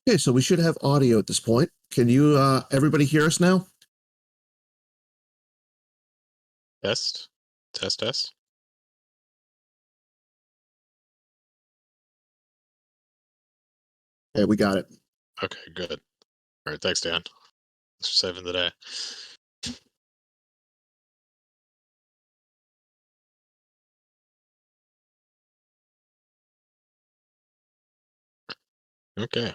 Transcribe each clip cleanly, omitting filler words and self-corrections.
Okay, so we should have audio at this point. Can you, everybody hear us now? Test. Test, test. Okay, we got it. Okay, good. All right, thanks, Dan. Thanks for saving the day. Okay.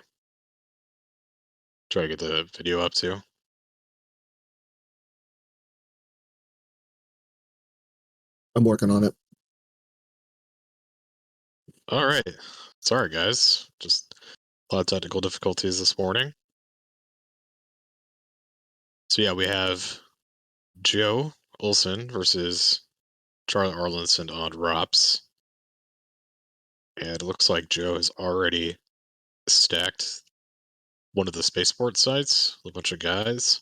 Try to get the video up too. I'm working on it. All right. Sorry, guys. Just a lot of technical difficulties this morning. So yeah, we have Joe Olson versus Charlie Arlandson on ROPS. And it looks like Joe has already stacked one of the spaceport sites with a bunch of guys.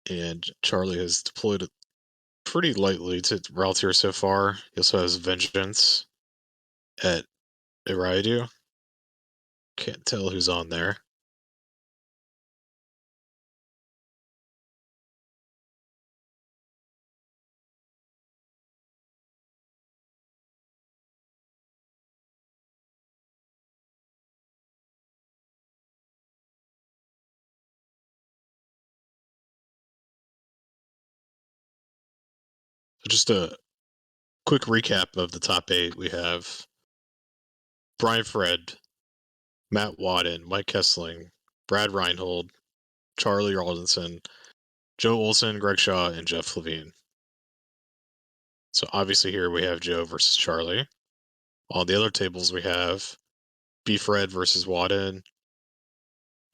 And Charlie has deployed it pretty lightly to routes here so far. He also has Vengeance at Iridu. Can't tell who's on there. So just a quick recap of the top 8. We have Brian Fred, Matt Wadden, Mike Kessling, Brad Reinhold, Charlie Arlandson, Joe Olson, Greg Shaw, and Jeff Levine. So obviously here we have Joe versus Charlie. On the other tables we have B. Fred versus Wadden,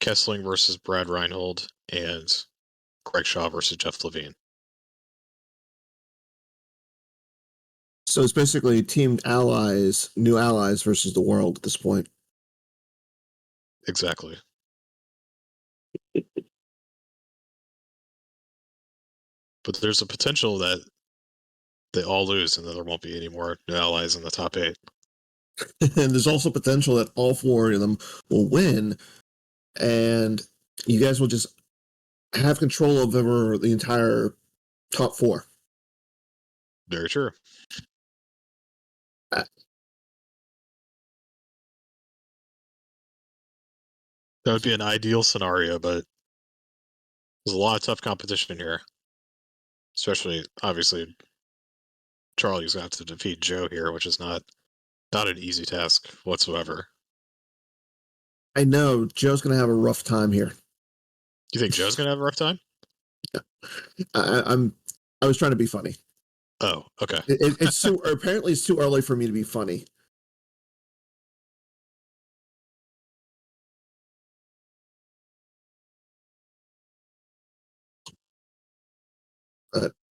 Kessling versus Brad Reinhold, and Greg Shaw versus Jeff Levine. So it's basically teamed allies, new allies versus the world at this point. Exactly. But there's a potential that they all lose and then there won't be any more new allies in the top 8. And there's also potential that all 4 of them will win, and you guys will just have control over the entire top 4. Very true. Uh, That would be an ideal scenario, but there's a lot of tough competition here. Especially, obviously, Charlie's got to defeat Joe here, which is not an easy task whatsoever. I know Joe's going to have a rough time here. Do you think Joe's going to have a rough time? I was trying to be funny. Oh, okay. It's too apparently it's too early for me to be funny.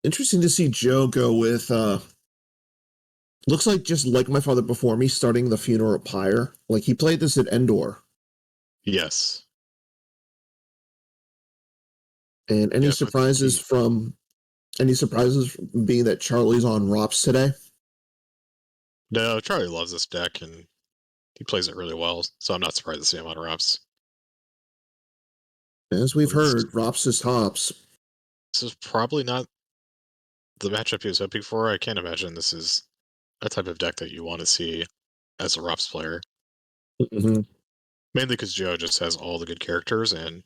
Interesting to see Joe go with looks like just like my father before me, starting the funeral at Pyre. Like he played this at Endor. Yes. And any surprises from being that Charlie's on ROPS today? No, Charlie loves this deck and he plays it really well, so I'm not surprised to see him on ROPS. As we've heard, ROPS is tops. This is probably not the matchup he was hoping for. I can't imagine this is a type of deck that you want to see as a ROPS player. Mm-hmm. Mainly because Joe just has all the good characters and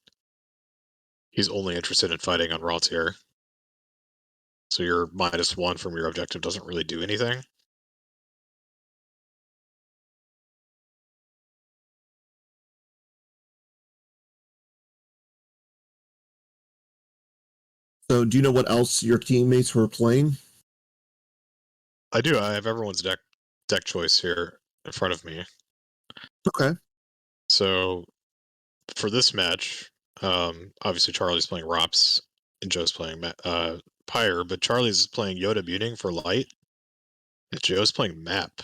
he's only interested in fighting on raw tier. So your -1 from your objective doesn't really do anything. So do you know what else your teammates were playing? I do. I have everyone's deck choice here in front of me. Okay. So for this match, obviously Charlie's playing ROPS and Joe's playing Pyre, but Charlie's playing Yoda Muting for light, and Joe's playing Map.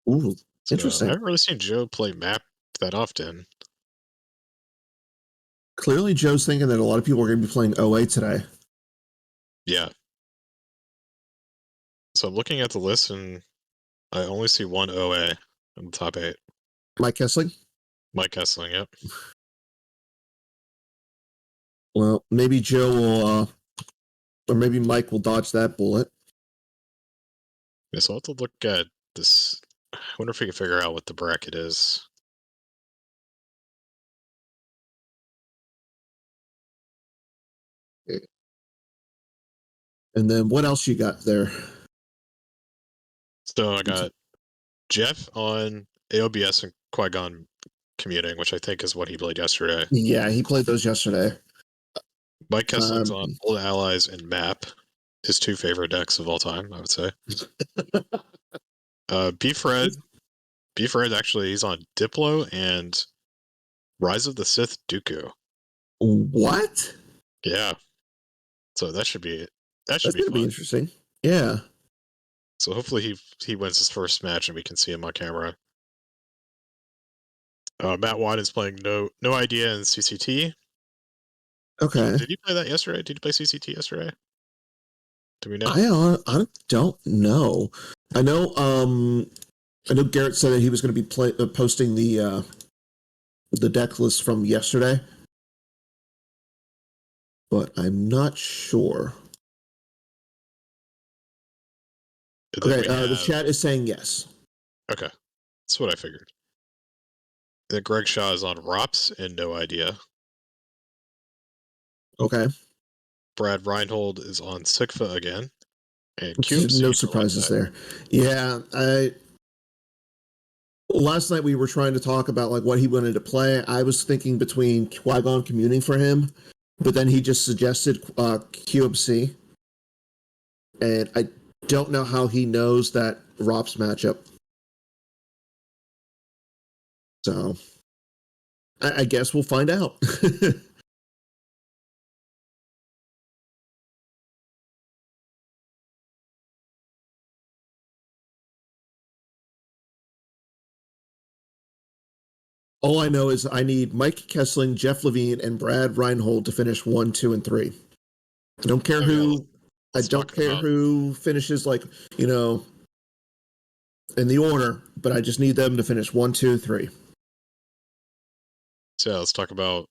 Ooh, So interesting. I haven't really seen Joe play Map that often. Clearly, Joe's thinking that a lot of people are going to be playing OA today. Yeah. So I'm looking at the list, and I only see one OA. in the top 8. Mike Kessling? Mike Kessling, yep. Well, maybe Joe will, or maybe Mike will dodge that bullet. Yeah, so I'll have to look at this. I wonder if we can figure out what the bracket is. And then what else you got there? So I got Jeff on AOBS and Qui-Gon commuting, which I think is what he played yesterday. Yeah, he played those yesterday. Mike Kessling's on Old Allies and Map, his 2 favorite decks of all time, I would say. B-Fred actually, he's on Diplo and Rise of the Sith Dooku. What? Yeah. So that should be That's fun. gonna be interesting. Yeah. So hopefully he wins his first match and we can see him on camera. Matt Watt is playing No Idea in CCT. Okay. Did he play that yesterday? Did he play CCT yesterday? Do we know? I don't know. I know Garrett said that he was going to be posting the deck list from yesterday, but I'm not sure. Okay, the chat is saying yes. Okay, that's what I figured. Then Greg Shaw is on ROPS and No Idea. Okay. Brad Reinhold is on Sigfa again. And No surprises there. Yeah, last night we were trying to talk about like what he wanted to play. I was thinking between Qui-Gon commuting for him, but then he just suggested QMC. And I don't know how he knows that ROPS matchup. So I guess we'll find out. All I know is I need Mike Kessling, Jeff Levine, and Brad Reinhold to finish 1, 2, and 3. I don't care who. I don't care who finishes like in the order, but I just need them to finish 1, 2, 3. So yeah, let's talk about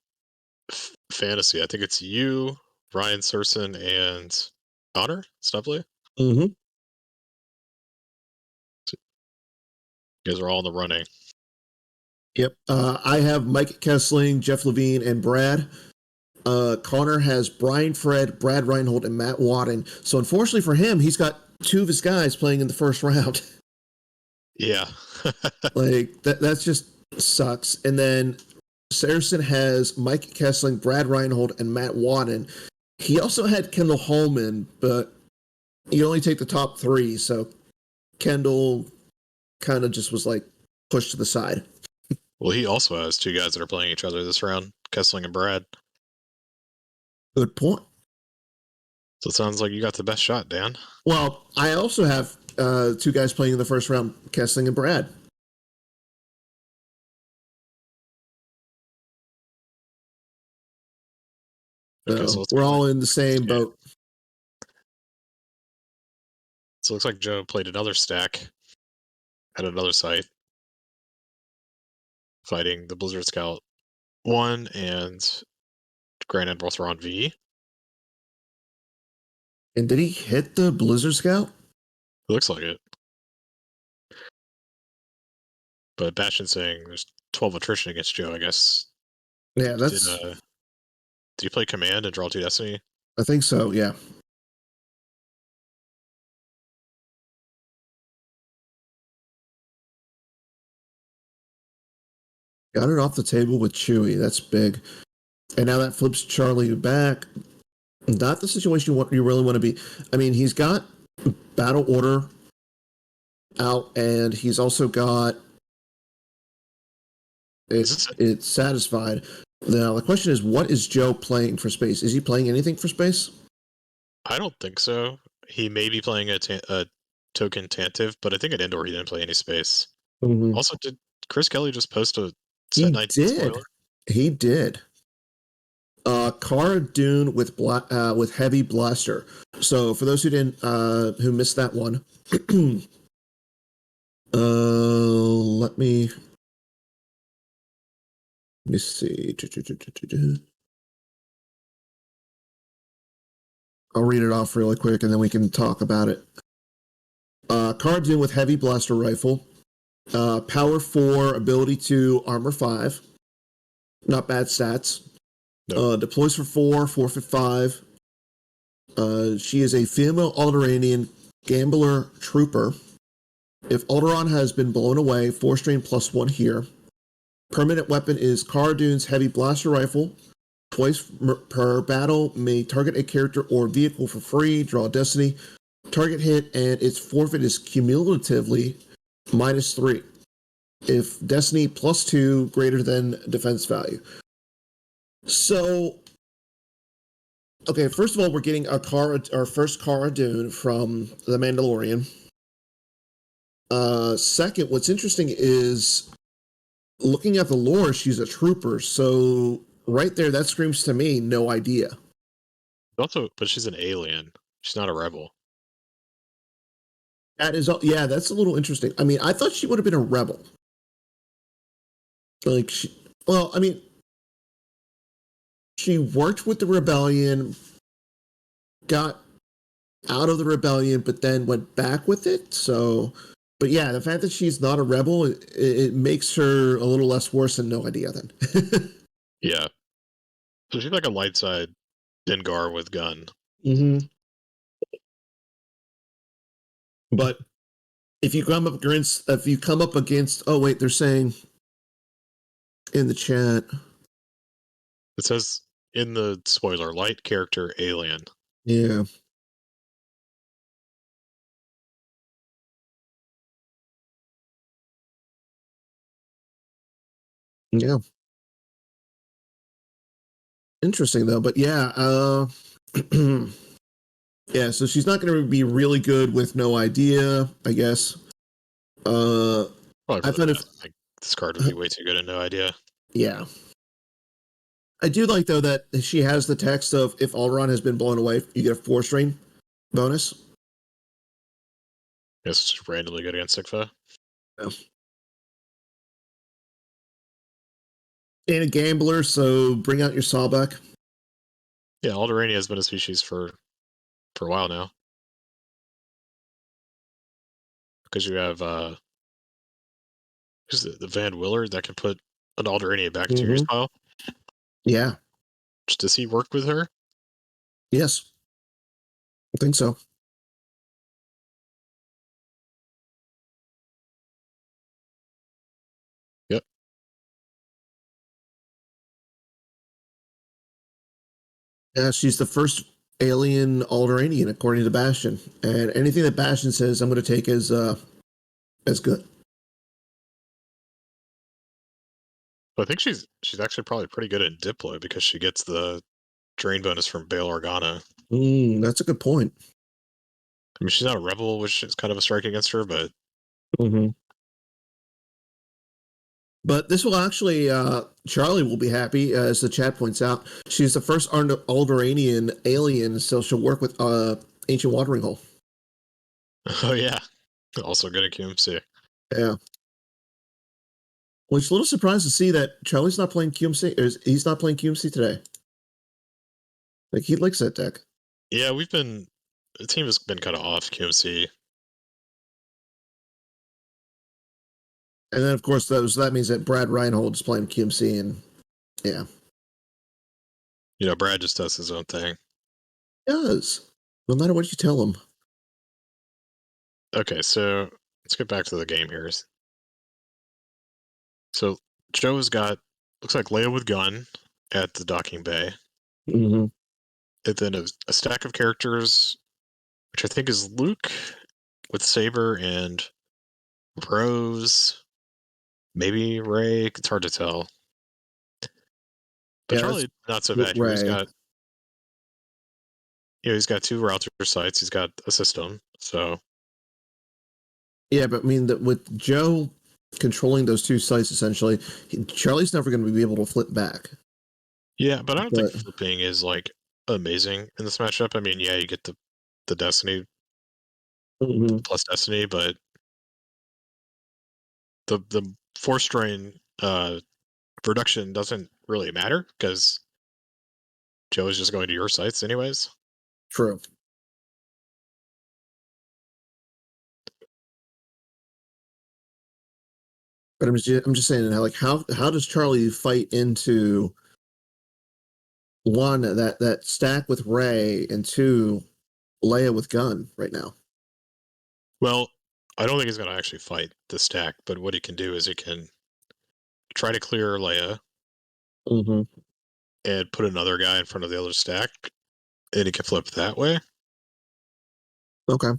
fantasy. I think it's you, Ryan Surson, and Connor Stubley. Mm-hmm. You guys are all in the running. Yep. I have Mike Kessling, Jeff Levine, and Brad. Connor has Brian Fred, Brad Reinhold, and Matt Wadden. So unfortunately for him, he's got 2 of his guys playing in the first round. Yeah. Like that's just sucks. And then Saracen has Mike Kessling, Brad Reinhold, and Matt Wadden. He also had Kendall Holman, but you only take the top 3, so Kendall kind of just was like pushed to the side. Well, he also has 2 guys that are playing each other this round, Kessling and Brad. Good point. So it sounds like you got the best shot, Dan. Well, I also have 2 guys playing in the first round, Kessling and Brad. Okay, so we're all in the same boat. So it looks like Joe played another stack at another site, fighting the Blizzard Scout 1 and Grand Admiral Thrawn V. And did he hit the Blizzard Scout? It looks like it. But Bastion saying there's 12 attrition against Joe, I guess. Yeah, that's... Did you play Command and draw 2 Destiny? I think so, yeah. Got it off the table with Chewie. That's big. And now that flips Charlie back. Not the situation you really want to be. I mean, he's got Battle Order out, and he's also got it's satisfied. Now, the question is, what is Joe playing for space? Is he playing anything for space? I don't think so. He may be playing a token Tantive, but I think at Indoor he didn't play any space. Mm-hmm. Also, did Chris Kelly just post a Set 19 spoiler? He did. Cara Dune with Heavy Blaster. So for those who missed that one, Let me see. I'll read it off really quick and then we can talk about it. Cardoon with heavy blaster rifle. Power 4, ability 2, armor 5. Not bad stats. Nope. Deploys for 4, 4 for 5. She is a female Alderanian gambler trooper. If Alderaan has been blown away, 4 strain +1 here. Permanent weapon is Cardoon's heavy blaster rifle. Twice per battle, may target a character or vehicle for free, draw a destiny. Target hit and its forfeit is cumulatively -3. If destiny +2 greater than defense value. So, okay, first of all, we're getting our first Cara Dune from The Mandalorian. Second, what's interesting is looking at the lore, she's a trooper. So right there, that screams to me no idea. Also, but she's an alien. She's not a rebel. That is, yeah, that's a little interesting. I mean, I thought she would have been a rebel. Like, well, I mean, she worked with the rebellion, got out of the rebellion, but then went back with it. So, but yeah, the fact that she's not a rebel, it makes her a little less worse than no idea then. Yeah. So she's like a light side Dengar with gun. Mm-hmm. But if you come up against, oh wait, they're saying in the chat. It says in the spoiler, light character alien. Yeah. Yeah. Interesting though, but yeah, yeah, so she's not going to be really good with no idea, I guess. Probably I found it. Like, this card would be way too good and no idea. Yeah. I do like though that she has the text of if Alderaan has been blown away, you get a 4 strain bonus. It's just randomly good against Sigfa. Yeah. And a gambler, so bring out your sawbuck. Yeah, Alderania has been a species for a while now. Because you have the Van Willard that can put an Alderania back into your use pile. Yeah. Does he work with her? Yes. I think so. Yep. Yeah, she's the first alien Alderanian, according to Bastion. And anything that Bastion says, I'm going to take as good. I think she's actually probably pretty good at Diplo because she gets the drain bonus from Bail Organa. That's a good point. I mean, she's not a rebel, which is kind of a strike against her, but But this will actually, Charlie will be happy, as the chat points out. She's the first Alderanian alien, so she'll work with Ancient Watering Hole. oh yeah, also good at QMC. Yeah. Which a little surprised to see that Charlie's not playing QMC, or he's not playing QMC today. Like, he likes that deck. Yeah, the team has been kind of off QMC. And then, of course, that means that Brad Reinhold is playing QMC, and yeah. You know, Brad just does his own thing. He does. No matter what you tell him. Okay, so let's get back to the game here. So Joe has got, looks like Leia with gun at the docking bay. Mm-hmm. And then a stack of characters, which I think is Luke with Saber and Rose, maybe Ray. It's hard to tell. But Yeah, Charlie, not so bad here. He's got 2 router sites. He's got a system. So yeah, but I mean, with Joe controlling those 2 sites, essentially, Charlie's never going to be able to flip back. yeah, but I don't think flipping is like amazing in this matchup. I mean, yeah, you get the Destiny plus Destiny, but the force strain reduction doesn't really matter because Joe is just going to your sites anyways. True. But I'm just saying, like, how does Charlie fight into one that stack with Ray and two Leia with gun right now? Well, I don't think he's going to actually fight the stack, but what he can do is he can try to clear Leia Mm-hmm. and put another guy in front of the other stack, and he can flip that way. Okay.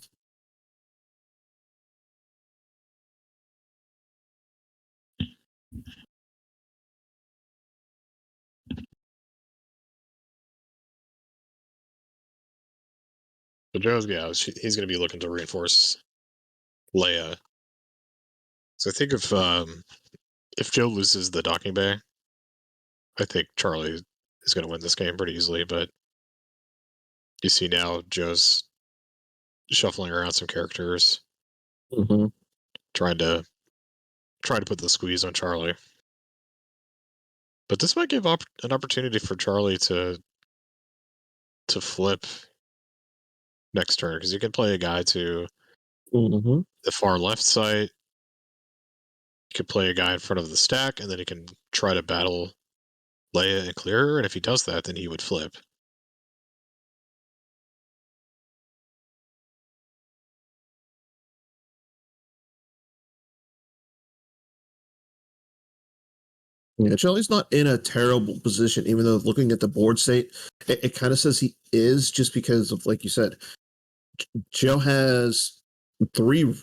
But Joe's, yeah, he's going to be looking to reinforce Leia. So I think if Joe loses the docking bay, I think Charlie is going to win this game pretty easily. But you see now Joe's shuffling around some characters, Mm-hmm. trying to put the squeeze on Charlie. But this might give an opportunity for Charlie to flip next turn because you can play a guy to Mm-hmm. the far left side. You could play a guy in front of the stack, and then he can try to battle Leia and clear her. And if he does that, then he would flip. Yeah, Charlie's not in a terrible position, even though looking at the board state, it kind of says he is, just because of, like you said, Joe has 3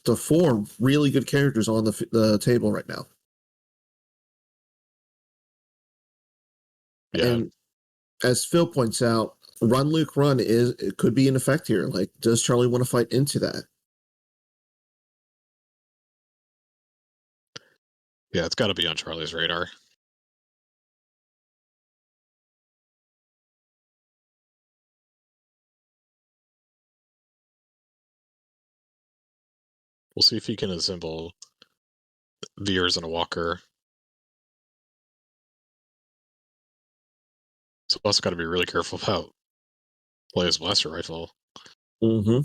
to 4 really good characters on the table right now. Yeah, And as Phil points out, run Luke run it could be in effect here. Like, does Charlie want to fight into that? yeah, it's got to be on Charlie's radar. We'll see if he can assemble Veers and a Walker. So also got to be really careful about Leia's blaster rifle. Mm-hmm.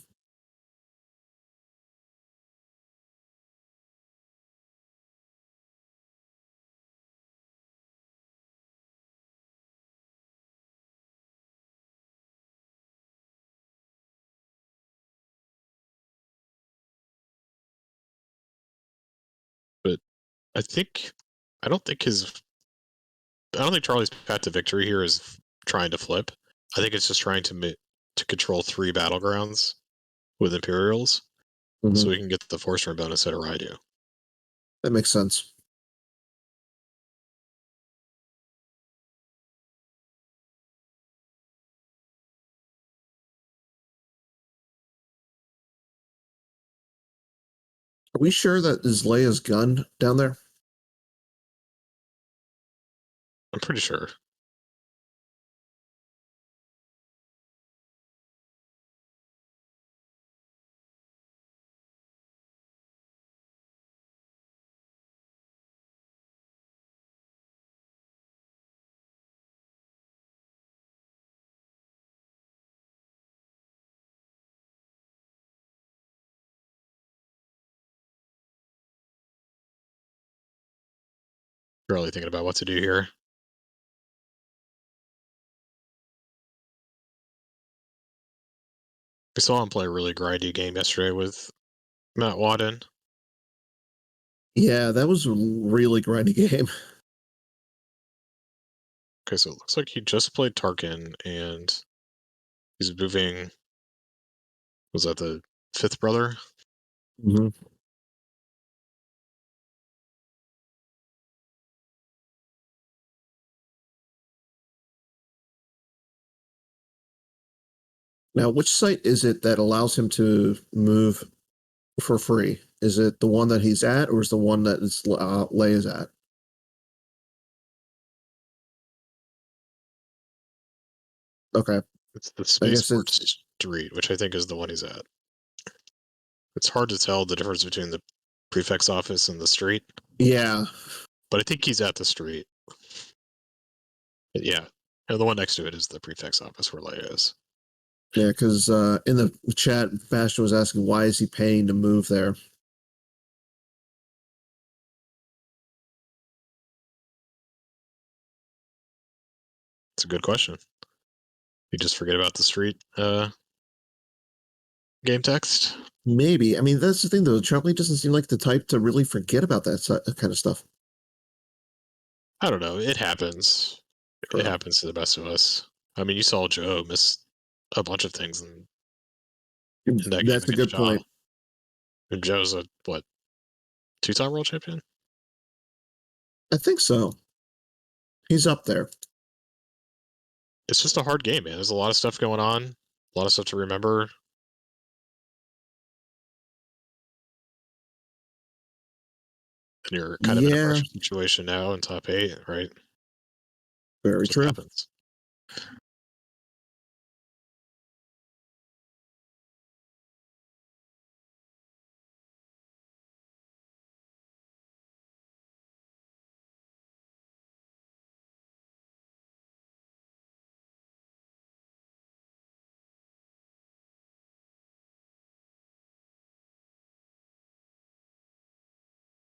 But I don't think Charlie's path to victory here is trying to flip. I think it's just trying to control 3 battlegrounds with Imperials, Mm-hmm. so we can get the force run bonus at Aridu. That makes sense. Are we sure that is Leia's gun down there? I'm pretty sure. Really thinking about what to do here. We saw him play a really grindy game yesterday with Matt Wadden. Yeah, that was a really grindy game. Okay, so it looks like he just played Tarkin, and he's moving. Was that the 5th brother? Mm-hmm. Now, which site is it that allows him to move for free? Is it the one that he's at, or is the one that is Leia's at? Okay, It's the I guess Spaceport Street, which I think is the one he's at. It's hard to tell the difference between the prefect's office in the street. Yeah. But I think he's at the street. Yeah. And the one next to it is the prefect's office where Leia is. Yeah, because in the chat, Bastion was asking why is he paying to move there? It's a good question. You just forget about the street game text? Maybe. I mean, that's the thing, though. Charlie doesn't seem like the type to really forget about that kind of stuff. I don't know. It happens. It happens to the best of us. I mean, you saw Joe miss a bunch of things in that That's game a good point. And Joe's a, what, 2-time world champion? I think so. He's up there. It's just a hard game, man. There's a lot of stuff going on, a lot of stuff to remember. And you're kind of in a pressure situation now in top 8, right? Very true. Happens.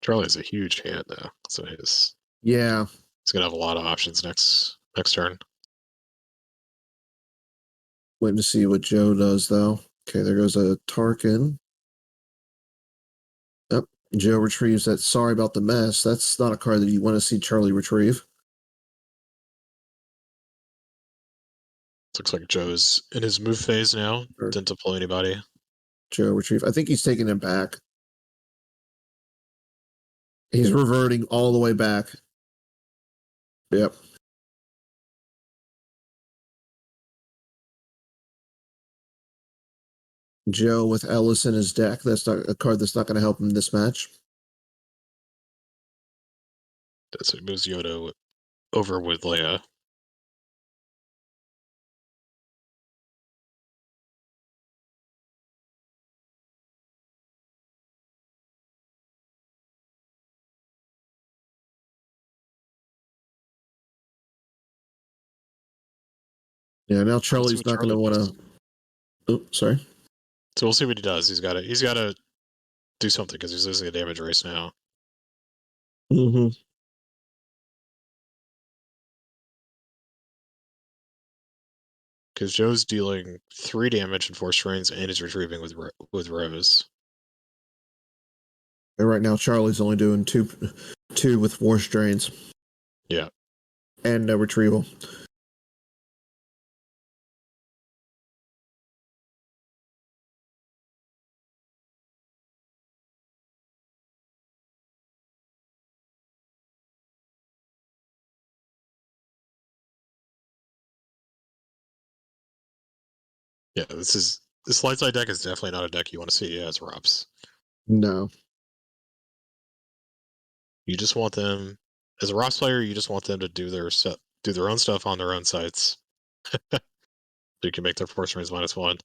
Charlie has a huge hand now, so he's gonna have a lot of options next turn. Waiting to see what Joe does, though. Okay, there goes a Tarkin. Yep, Joe retrieves that. Sorry about the mess. That's not a card that you want to see Charlie retrieve. Looks like Joe's in his move phase now. Didn't deploy anybody. Joe retrieve. I think he's taking him back. He's reverting all the way back. Yep. Joe with Ellis in his deck. That's not a card that's not going to help him this match. That's it. Moves Yoda over with Leia. Yeah, now Charlie's not going to want to. Oh, sorry. So we'll see what he does. He's got to do something because he's losing a damage race now. Mm-hmm. Because Joe's dealing 3 damage and 4 strains, and he's retrieving with Rose. And right now, Charlie's only doing two with 4 strains. Yeah. And no retrieval. Yeah, this light side deck is definitely not a deck you want to see as ROPS. No. You just want them, as a ROPS player, you just want them to do their own stuff on their own sites. So you can make their force range -1.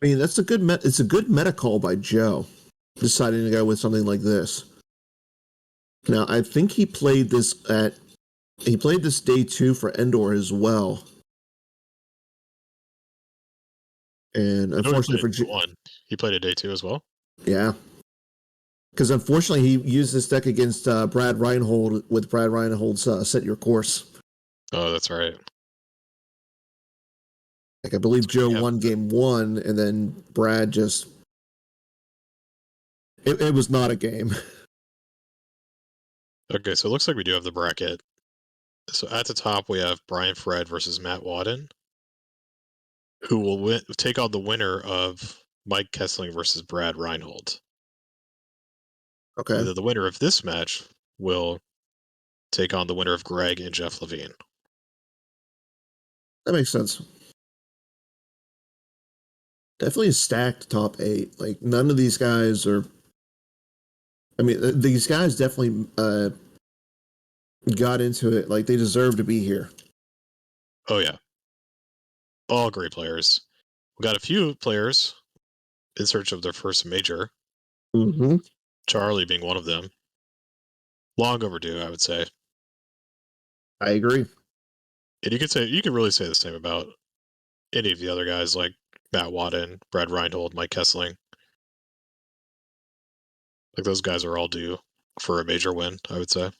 I mean, that's a good it's a good meta call by Joe, deciding to go with something like this. Now, I think he played this day 2 for Endor as well. And unfortunately for he played it day 2 as well. Yeah. Because unfortunately, he used this deck against Brad Reinhold with Brad Reinhold's Set Your Course. Oh, that's right. Like, I believe Joe won game 1, and then Brad just... It was not a game. Okay, so it looks like we do have the bracket. So at the top, we have Brian Fred versus Matt Wadden, who will take on the winner of Mike Kessling versus Brad Reinhold. Okay. And then the winner of this match will take on the winner of Greg and Jeff Levine. That makes sense. Definitely a stacked top 8. Like, none of these guys are... I mean, these guys definitely got into it. Like, they deserve to be here. Oh, yeah. All great players. We got a few players in search of their first major. Mm-hmm. Charlie being one of them. Long overdue, I would say. I agree. And you could really say the same about any of the other guys like Matt Wadden, Brad Reinhold, Mike Kessling. Like those guys are all due for a major win, I would say.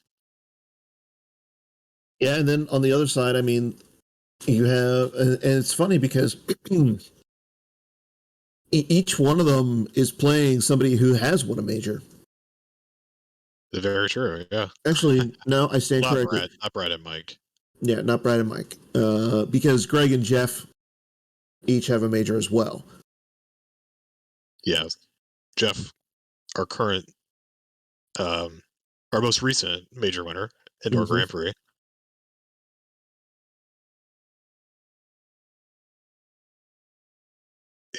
Yeah, and then on the other side, I mean, you have, and it's funny because each one of them is playing somebody who has won a major. Very true, yeah. Actually, no, I stand corrected. Not Brad and Mike. Yeah, not Brad and Mike. Because Greg and Jeff each have a major as well. Yeah. Jeff, our current, our most recent major winner, Indoor Mm-hmm. Grand Prix.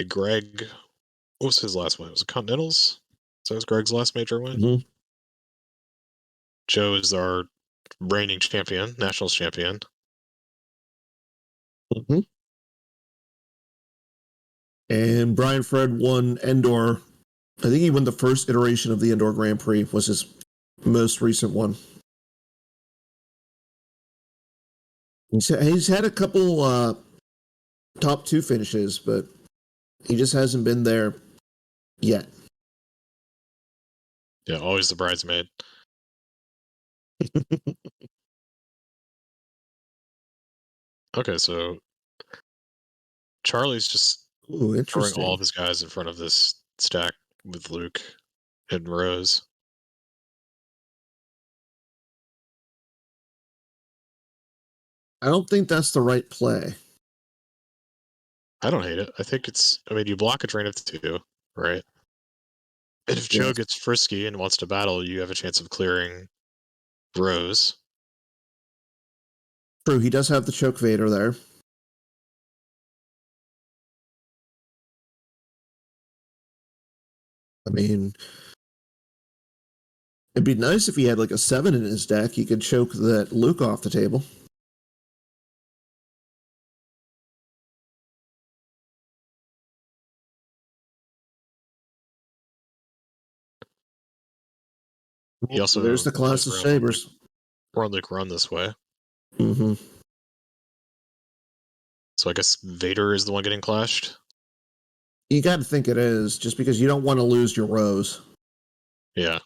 Greg, what was his last win? Was it Continentals? So that was Greg's last major win. Mm-hmm. Joe is our reigning champion, nationals champion. Mm-hmm. And Brian Fred won Indoor. I think he won the first iteration of the Indoor Grand Prix, was his most recent one. He's had a couple top 2 finishes, but he just hasn't been there yet. Yeah, always the bridesmaid. Okay, so Charlie's just Ooh, throwing all interesting. of his guys in front of this stack with Luke and Rose. I don't think that's the right play. I don't hate it. I think you block a train of 2, right? And if Joe Yes. gets frisky and wants to battle, you have a chance of clearing Rose. True, he does have the choke Vader there. I mean, it'd be nice if he had like a 7 in his deck. He could choke that Luke off the table. He also There's the class of sabers. Luke run this way. Mm-hmm. So I guess Vader is the one getting clashed. You got to think it is, just because you don't want to lose your Rose. Yeah.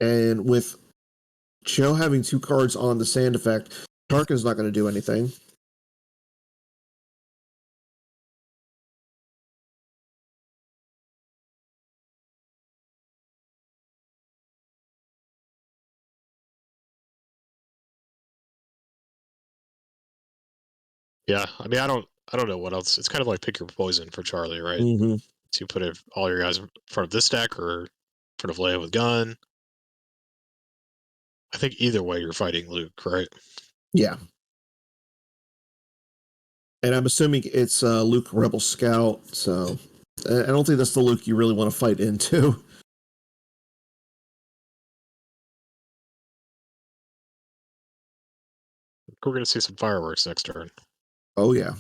And with Joe having 2 cards on the sand effect, Tarkin's not going to do anything. Yeah. I mean, I don't know what else. It's kind of like pick your poison for Charlie, right? Mm-hmm. So you put all your guys in front of this deck or in front of Leia with gun. I think either way you're fighting Luke, right? Yeah. And I'm assuming it's Luke Rebel Scout, so I don't think that's the Luke you really want to fight into. We're going to see some fireworks next turn. Oh, yeah.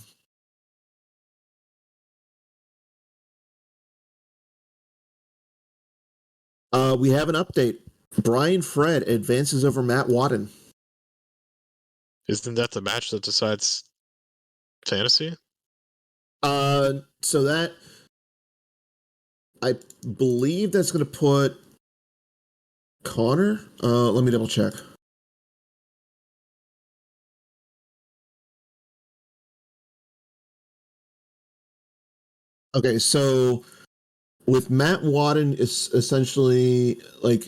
We have an update. Brian Fred advances over Matt Wadden. Isn't that the match that decides fantasy? So that I believe that's going to put Connor. Let me double check. Okay, so with Matt Wadden, is essentially like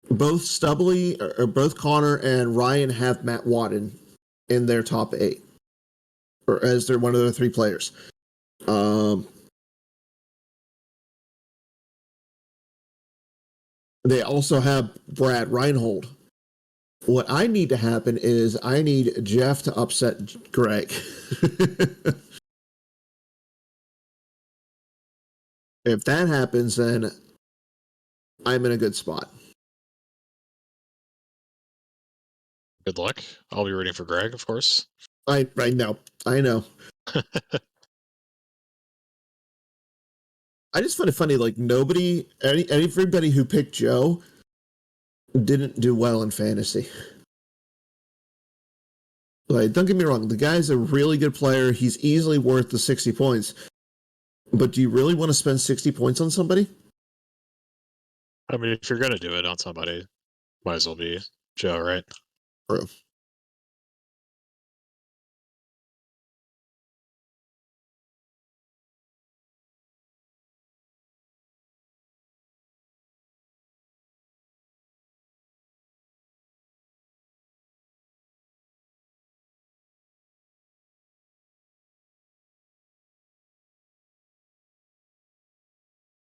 both Stubbly or both Connor and Ryan have Matt Wadden in their top 8, or as they're one of their 3 players. They also have Brad Reinhold. What I need to happen is I need Jeff to upset Greg. If that happens, then I'm in a good spot. Good luck. I'll be rooting for Greg, of course. I know. I know. I just find it funny, like everybody who picked Joe didn't do well in fantasy. Like, don't get me wrong, the guy's a really good player. He's easily worth the 60 points. But do you really want to spend 60 points on somebody? I mean, if you're gonna do it on somebody, might as well be Joe, right? Bro.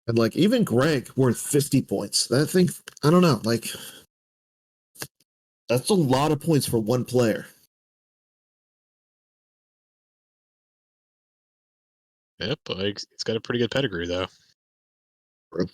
And like even Greg worth 50 points. That thing, I don't know. Like that's a lot of points for one player. Yep, like, he's got a pretty good pedigree though. Bro.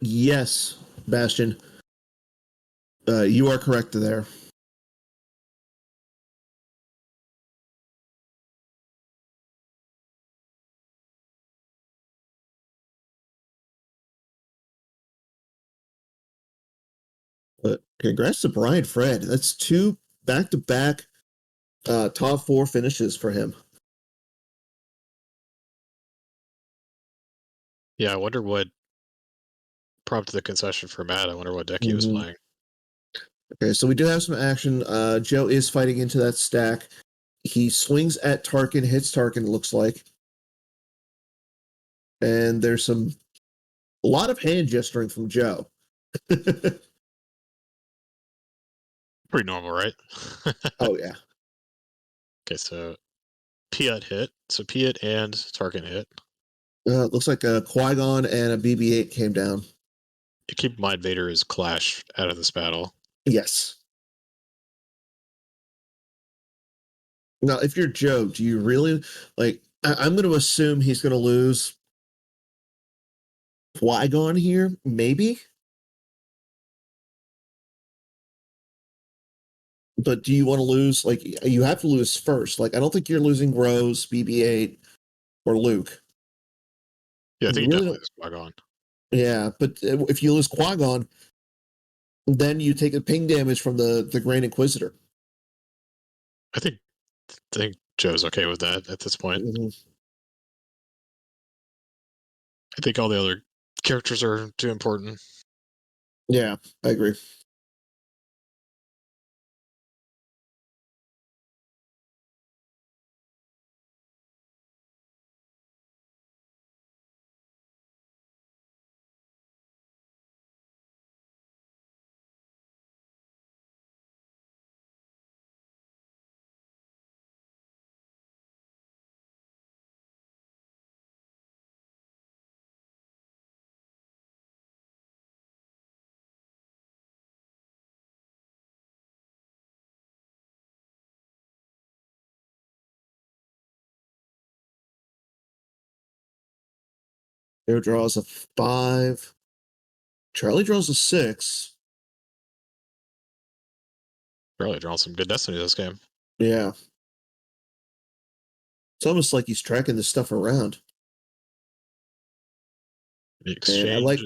Yes, Bastion. You are correct there. But congrats to Brian Fred. That's two back-to-back top four finishes for him. Yeah, I wonder what prompted the concession for Matt. I wonder what deck he was Mm-hmm. playing. Okay, so we do have some action. Joe is fighting into that stack. He swings at Tarkin, hits Tarkin, it looks like. And there's a lot of hand gesturing from Joe. Pretty normal, right? Oh yeah. Okay, so Piet hit. So Piet and Tarkin hit. Looks like a Qui-Gon and a BB-8 came down. Keep in mind Vader is Clash out of this battle. Yes. Now, if you're Joe, do you really like? I'm going to assume he's going to lose Qui-Gon here, maybe. But do you want to lose? Like, you have to lose first. Like, I don't think you're losing Rose, BB-8, or Luke. Yeah, I You think he really definitely don't. is Qui-Gon. Yeah, but if you lose Qui-Gon, then you take a ping damage from the Grand Inquisitor. I think Joe's okay with that at this point. Mm-hmm. I think all the other characters are too important. Yeah, I agree. Joe draws a 5. Charlie draws a 6. Really drawing some good destiny this game. Yeah. It's almost like he's tracking this stuff around. The And I exchange like,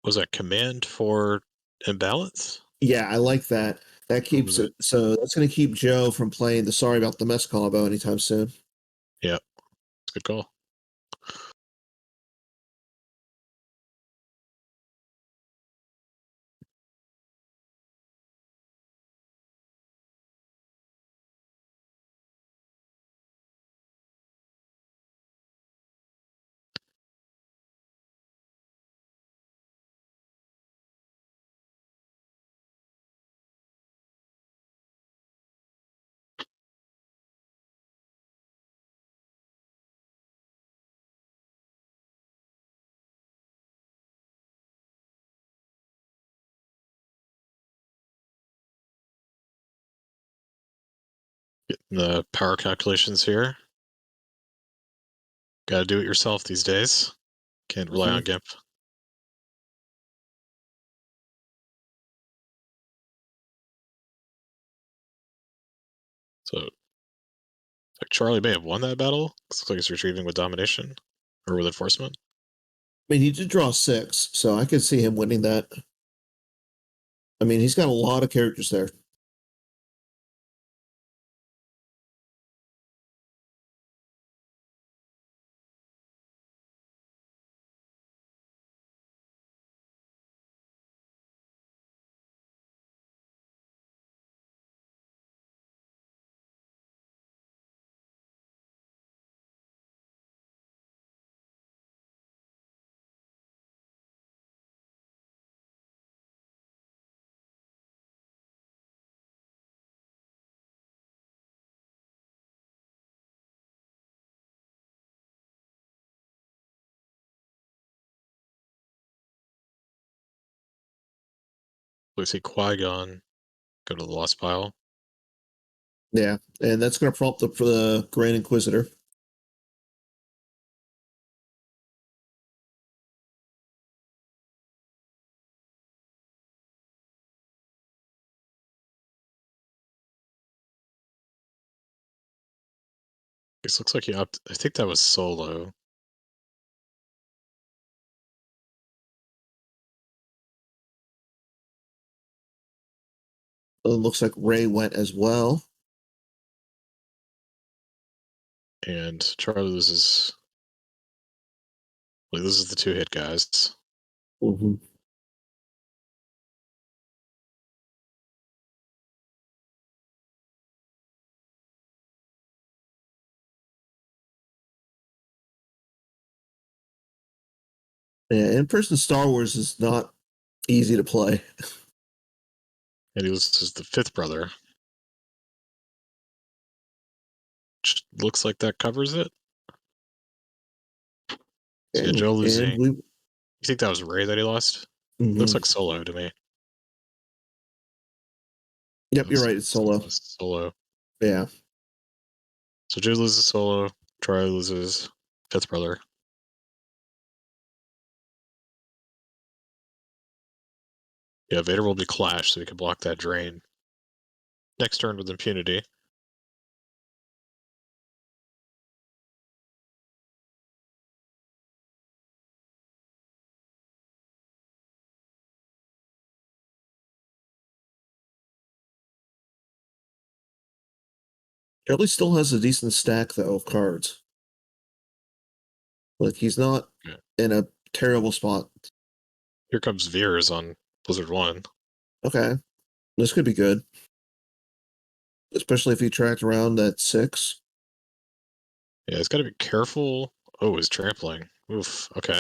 was that command for imbalance? yeah, I like that. That Or keeps was it? it. So that's going to keep Joe from playing the sorry about the mess combo anytime soon. Yeah, it's a good call. Getting the power calculations here. Gotta do it yourself these days. Can't rely on GIMP. So, like Charlie may have won that battle. Looks like he's retrieving with domination or with enforcement. I mean, he did draw 6, so I could see him winning that. I mean, he's got a lot of characters there. We see Qui-Gon go to the lost pile. Yeah, and that's going to prompt up for the Grand Inquisitor. This looks like he I think that was Solo. It looks like Ray went as well. And Charlie loses. Like, this is the 2-hit guys. Mm-hmm. Yeah, in-person Star Wars is not easy to play. And he loses the 5th brother. Which looks like that covers it. So yeah, Joe losing. You think that was Ray that he lost? Looks like Solo to me. Yep, you're right. It's Solo. Solo. Yeah. So Joe loses Solo. Charlie loses 5th brother. Yeah, Vader will be Clash, so he can block that drain. Next turn with impunity. Charlie still has a decent stack, though, of cards. Like, he's not in a terrible spot. Here comes Veers on Blizzard 1. Okay. This could be good. Especially if he tracked around at 6. Yeah, he's got to be careful. Oh, he's trampling. Oof. Okay.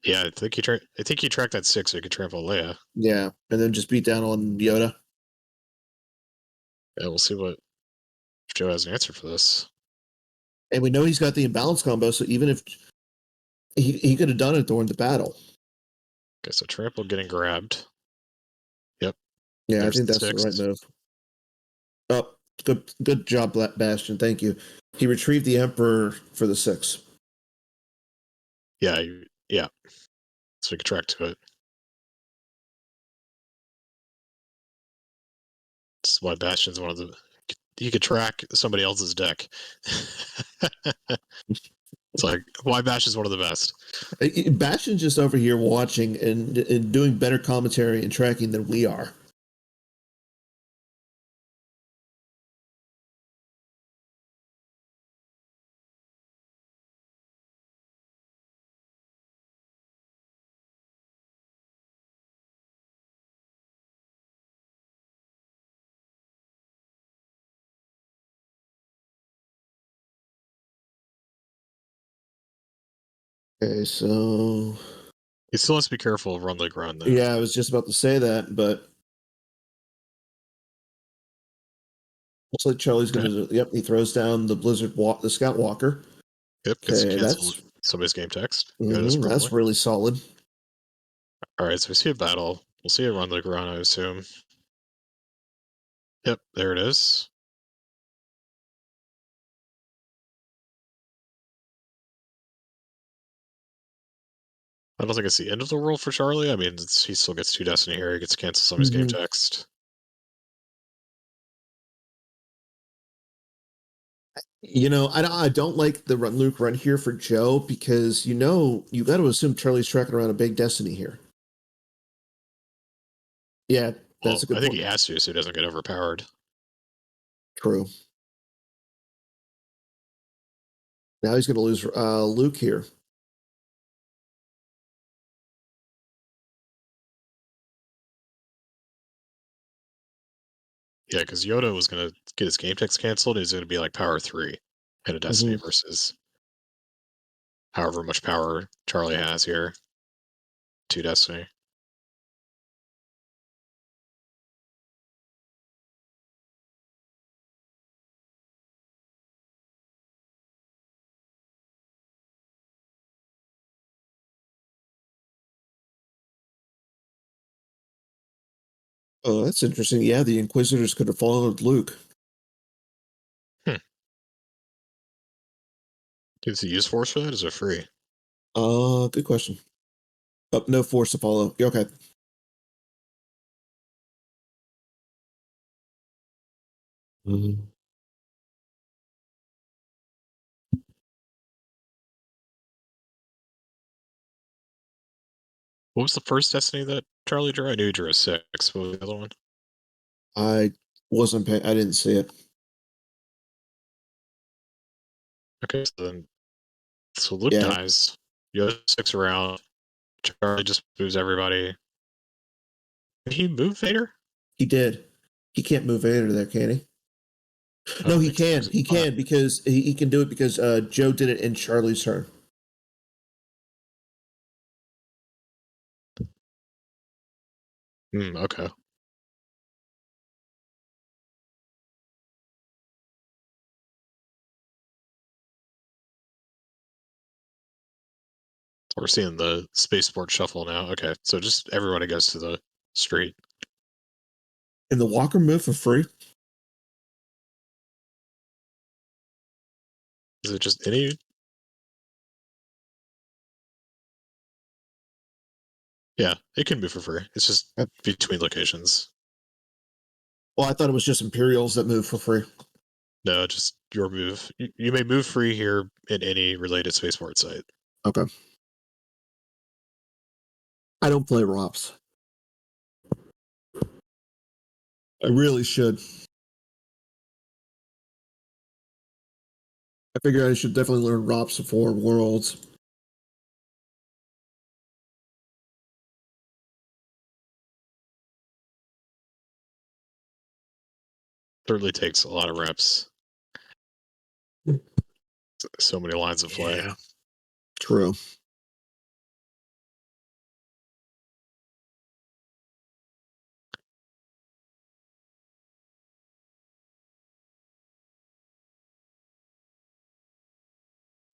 Yeah, I think he tracked that 6 so he could trample Leia. Yeah, and then just beat down on Yoda. Yeah, we'll see if Joe has an answer for this. And we know he's got the imbalance combo, so even if he could have done it during the battle. Okay, so trample getting grabbed. Yep. Yeah, I think that's the right move. Oh, good job, Bastion. Thank you. He retrieved the Emperor for the 6. Yeah, yeah. So we could track to it. That's why Bastion's one of the. He could track somebody else's deck. It's like why Bash is one of the best. Bastion's just over here watching and doing better commentary and tracking than we are. Okay, so he still has to be careful of Run Like Run, though. Yeah, I was just about to say that, but looks like Charlie's going to. Yep, he throws down the the Scout Walker. Yep, okay, that's somebody's game text. That's really solid. All right, so we see a battle. We'll see a Run Like Run, I assume. Yep, there it is. I don't think it's the end of the world for Charlie. I mean, he still gets 2 Destiny here. He gets to cancel some of his game text. I don't like the Luke run here for Joe because you got to assume Charlie's tracking around a big Destiny here. Yeah, that's a good I think point. he has to so he doesn't get overpowered. True. Now he's going to lose Luke here. Yeah, because Yoda was going to get his game text canceled. He's going to be like power 3 in a Destiny versus however much power Charlie has here. 2 Destiny. Oh, that's interesting. Yeah, the Inquisitors could have followed Luke. Does he use Force for that? Is it free? Good question. Oh, no Force to follow. Okay. Mm-hmm. What was the first Destiny that Charlie drew? I knew he drew a 6. What was the other one? I wasn't paying. I didn't see it. Okay, so Luke dies. Yoda sticks around. Charlie just moves everybody. Did he move Vader? He did. He can't move Vader there, can he? No, he can. He can because he can do it because Joe did it in Charlie's turn. Okay. So we're seeing the spaceport shuffle now. Okay, so just everybody goes to the street. And the Walker move for free? Is it just any? Yeah, it can move for free. It's just between locations. Well, I thought it was just Imperials that move for free. No, just your move. You may move free here in any related spaceport site. Okay. I don't play ROPS. I really should. I figure I should definitely learn ROPS before Worlds. Certainly takes a lot of reps. So many lines of play. Yeah. True.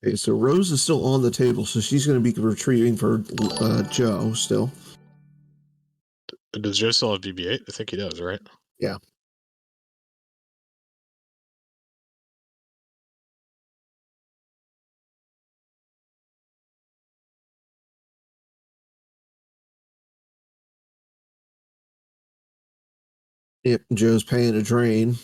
Okay, so Rose is still on the table, so she's going to be retrieving for Joe still. Does Joe still have BB-8? I think he does, right? Yeah. Yep, Joe's paying a drain.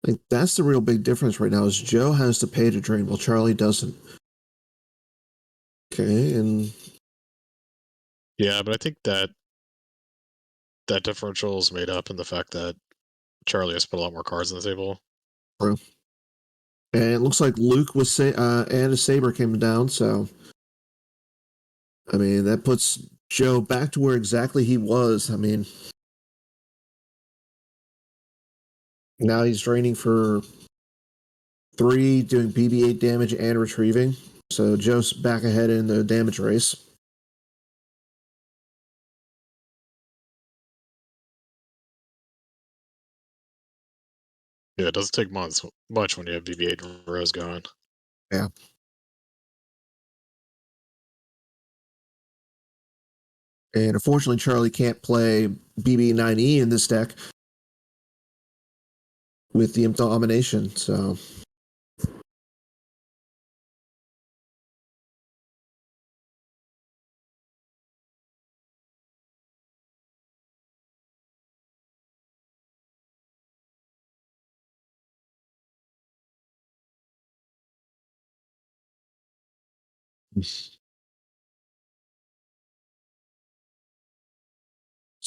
I think that's the real big difference right now is Joe has to pay to drain while Charlie doesn't. Okay, and yeah, but I think that differential is made up in the fact that Charlie has put a lot more cards on the table. True. And it looks like Luke was and a Saber came down, so I mean that puts Joe back to where exactly he was. I mean, now he's draining for 3, doing BB-8 damage and retrieving. So Joe's back ahead in the damage race. Yeah, it doesn't take much when you have BB-8 rows going. Yeah. And unfortunately, Charlie can't play BB-9E in this deck with the Domination, so. So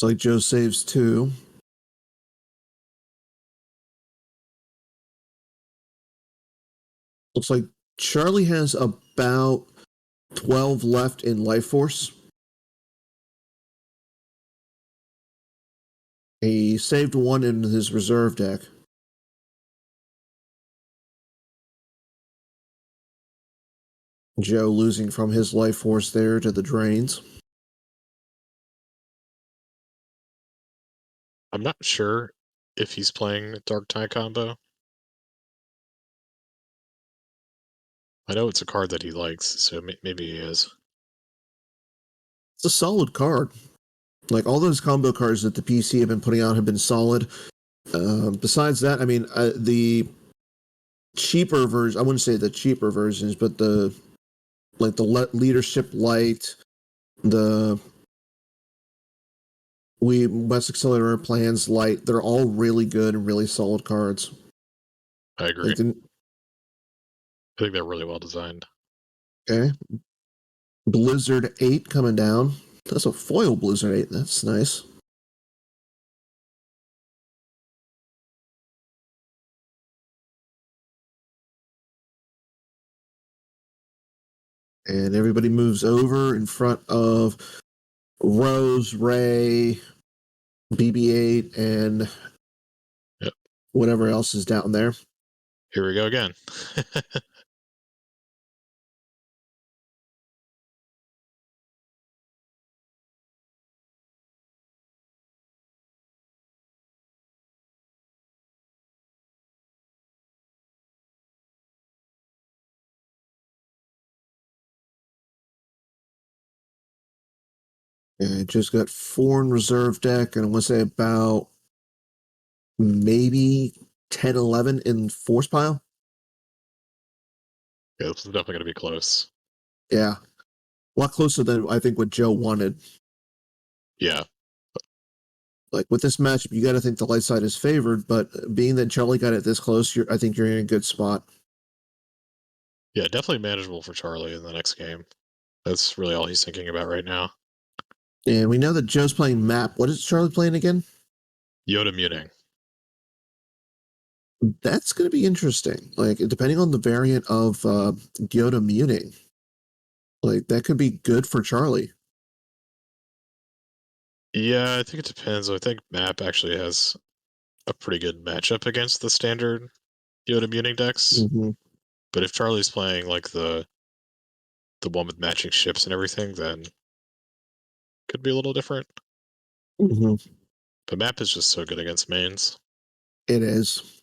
like Joe saves 2. Looks like Charlie has about 12 left in life force. He saved 1 in his reserve deck. Joe losing from his life force there to the drains. I'm not sure if he's playing Dark Tie combo. I know it's a card that he likes, so maybe he is. It's a solid card. Like all those combo cards that the PC have been putting out have been solid. Besides that, I mean, the cheaper versions, I wouldn't say the cheaper versions, but the leadership light, the we West Accelerator plans light, they're all really good and really solid cards. I agree. Like I think they're really well designed. Okay. Blizzard 8 coming down. That's a foil Blizzard 8. That's nice. And everybody moves over in front of Rose, Ray, BB-8, and Yep. whatever else is down there. Here we go again. And I just got 4 in reserve deck, and I want to say about maybe 10, 11 in force pile. Yeah, this is definitely going to be close. Yeah. A lot closer than I think what Joe wanted. Yeah. Like with this matchup, you got to think the light side is favored, but being that Charlie got it this close, I think you're in a good spot. Yeah, definitely manageable for Charlie in the next game. That's really all he's thinking about right now. And we know that Joe's playing map. What is Charlie playing again? Yoda muting. That's going to be interesting. Like, depending on the variant of Yoda muting, like that could be good for Charlie. Yeah, I think it depends. I think Map actually has a pretty good matchup against the standard Yoda muting decks. Mm-hmm. But if Charlie's playing like the one with matching ships and everything, then could be a little different. Mm-hmm. But Map is just so good against mains. It is.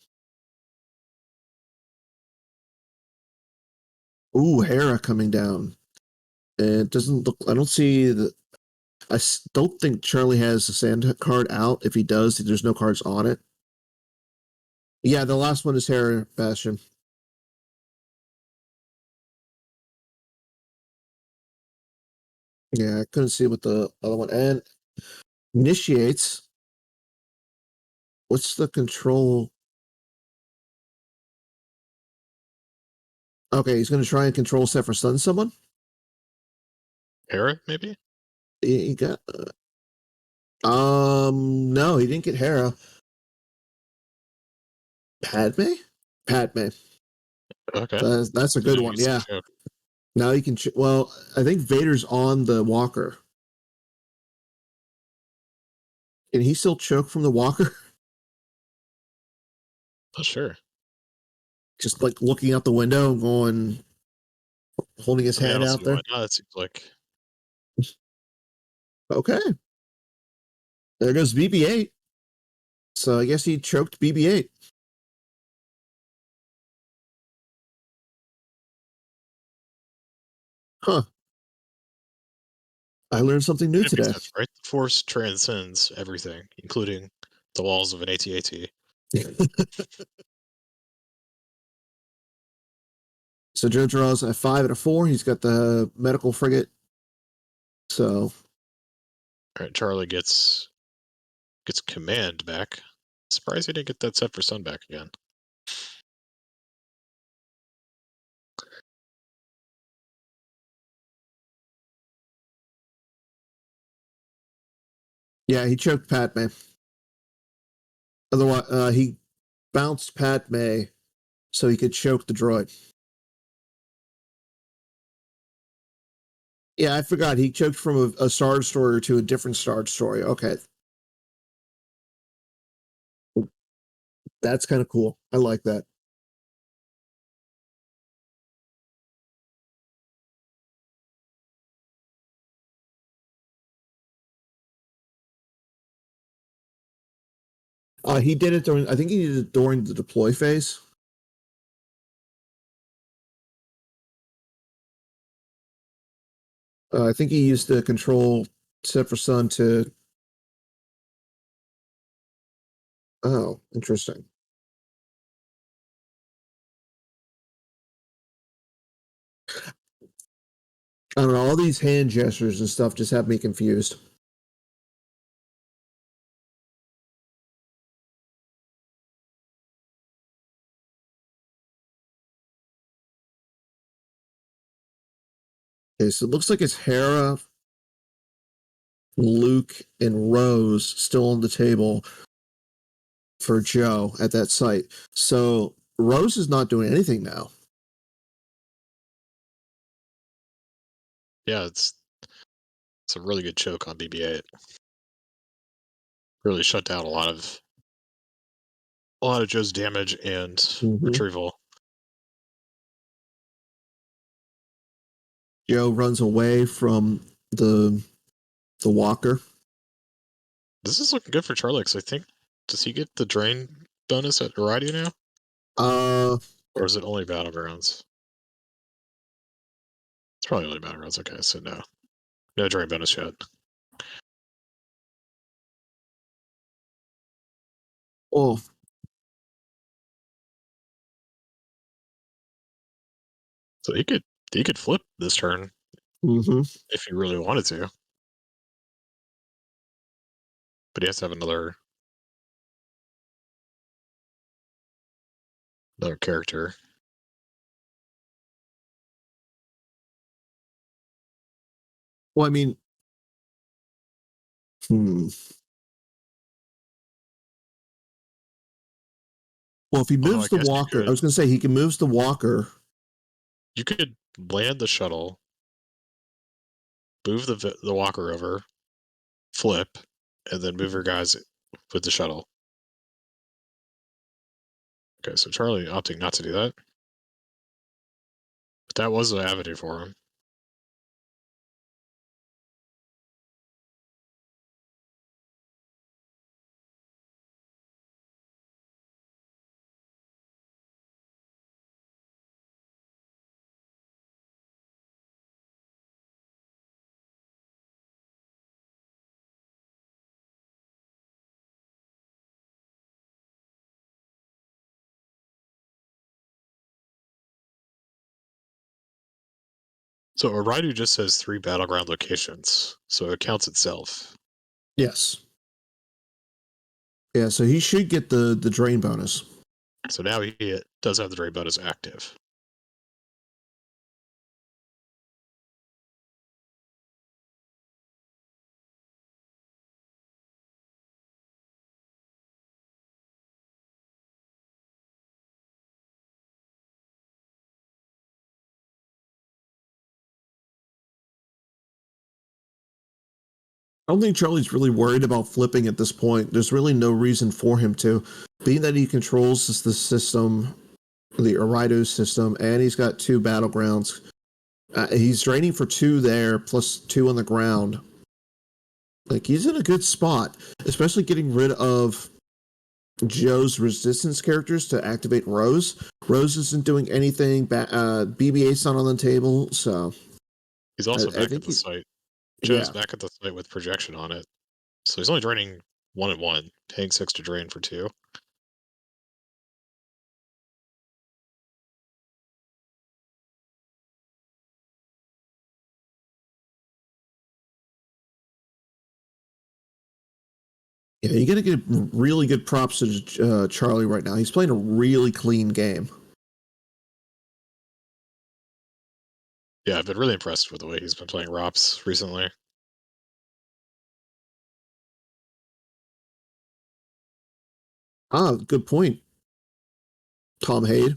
Ooh, Hera coming down. It doesn't look. I don't see the. Don't think Charlie has the sand card out. If he does, there's no cards on it. Yeah, the last one is Hera Bastion. Yeah, I couldn't see what the other one. And initiates. What's the control? Okay, he's going to try and control set for stun someone. Hera, maybe? He got. No, he didn't get Hera. Padme. Padme. Okay. That's a Didn't good even one. see Yeah. choke. Now you can. Well, I think Vader's on the walker. Can he still choke from the walker? Oh, sure. Just like looking out the window, going, holding his I mean, I hand don't out see why there. not. It seems like Okay. There goes BB-8. So I guess he choked BB-8. Huh. I learned something new it makes today. sense, right? The Force transcends everything, including the walls of an AT-AT. So Joe draws a 5 and a 4. He's got the medical frigate. So All right, Charlie gets command back. Surprised he didn't get that set for Sun back again. Yeah, he choked Padme. Otherwise, he bounced Padme so he could choke the droid. Yeah, I forgot. He choked from a Star Destroyer to a different Star Destroyer. Okay. That's kind of cool. I like that. He did it during, I think he did it during the deploy phase. I think he used the control set for Sun to. Oh, interesting. I don't know. All these hand gestures and stuff just have me confused. Okay, so it looks like it's Hera, Luke, and Rose still on the table for Joe at that site. So Rose is not doing anything now. Yeah, it's a really good choke on BB-8. Really shut down a lot of Joe's damage and retrieval. Joe runs away from the walker. This is looking good for Charlie, because I think, does he get the drain bonus at Iridia now? Or is it only Battlegrounds? It's probably only Battlegrounds. Okay, so no. No drain bonus yet. Oh. So he could flip this turn if he really wanted to. But he has to have another character. Well, I mean, Well, if he moves the walker, I was going to say he can moves the walker. You could land the shuttle, move the walker over, flip, and then move your guys with the shuttle. Okay, so Charlie opting not to do that. But that was an avenue for him. So Oridu just has 3 battleground locations, so it counts itself. Yes. Yeah, so he should get the drain bonus. So now he does have the drain bonus active. I don't think Charlie's really worried about flipping at this point. There's really no reason for him to. Being that he controls the system, the Arido system, and he's got 2 battlegrounds. He's draining for 2 there, plus 2 on the ground. Like, he's in a good spot, especially getting rid of Joe's resistance characters to activate Rose. Rose isn't doing anything. BB-8's not on the table, so. He's also back at the site. Joe's back at the site with projection on it. So he's only draining 1 and 1, paying 6 to drain for 2. Yeah, you got to give really good props to Charlie right now. He's playing a really clean game. Yeah, I've been really impressed with the way he's been playing ROPS recently. Ah, good point, Tom Hade.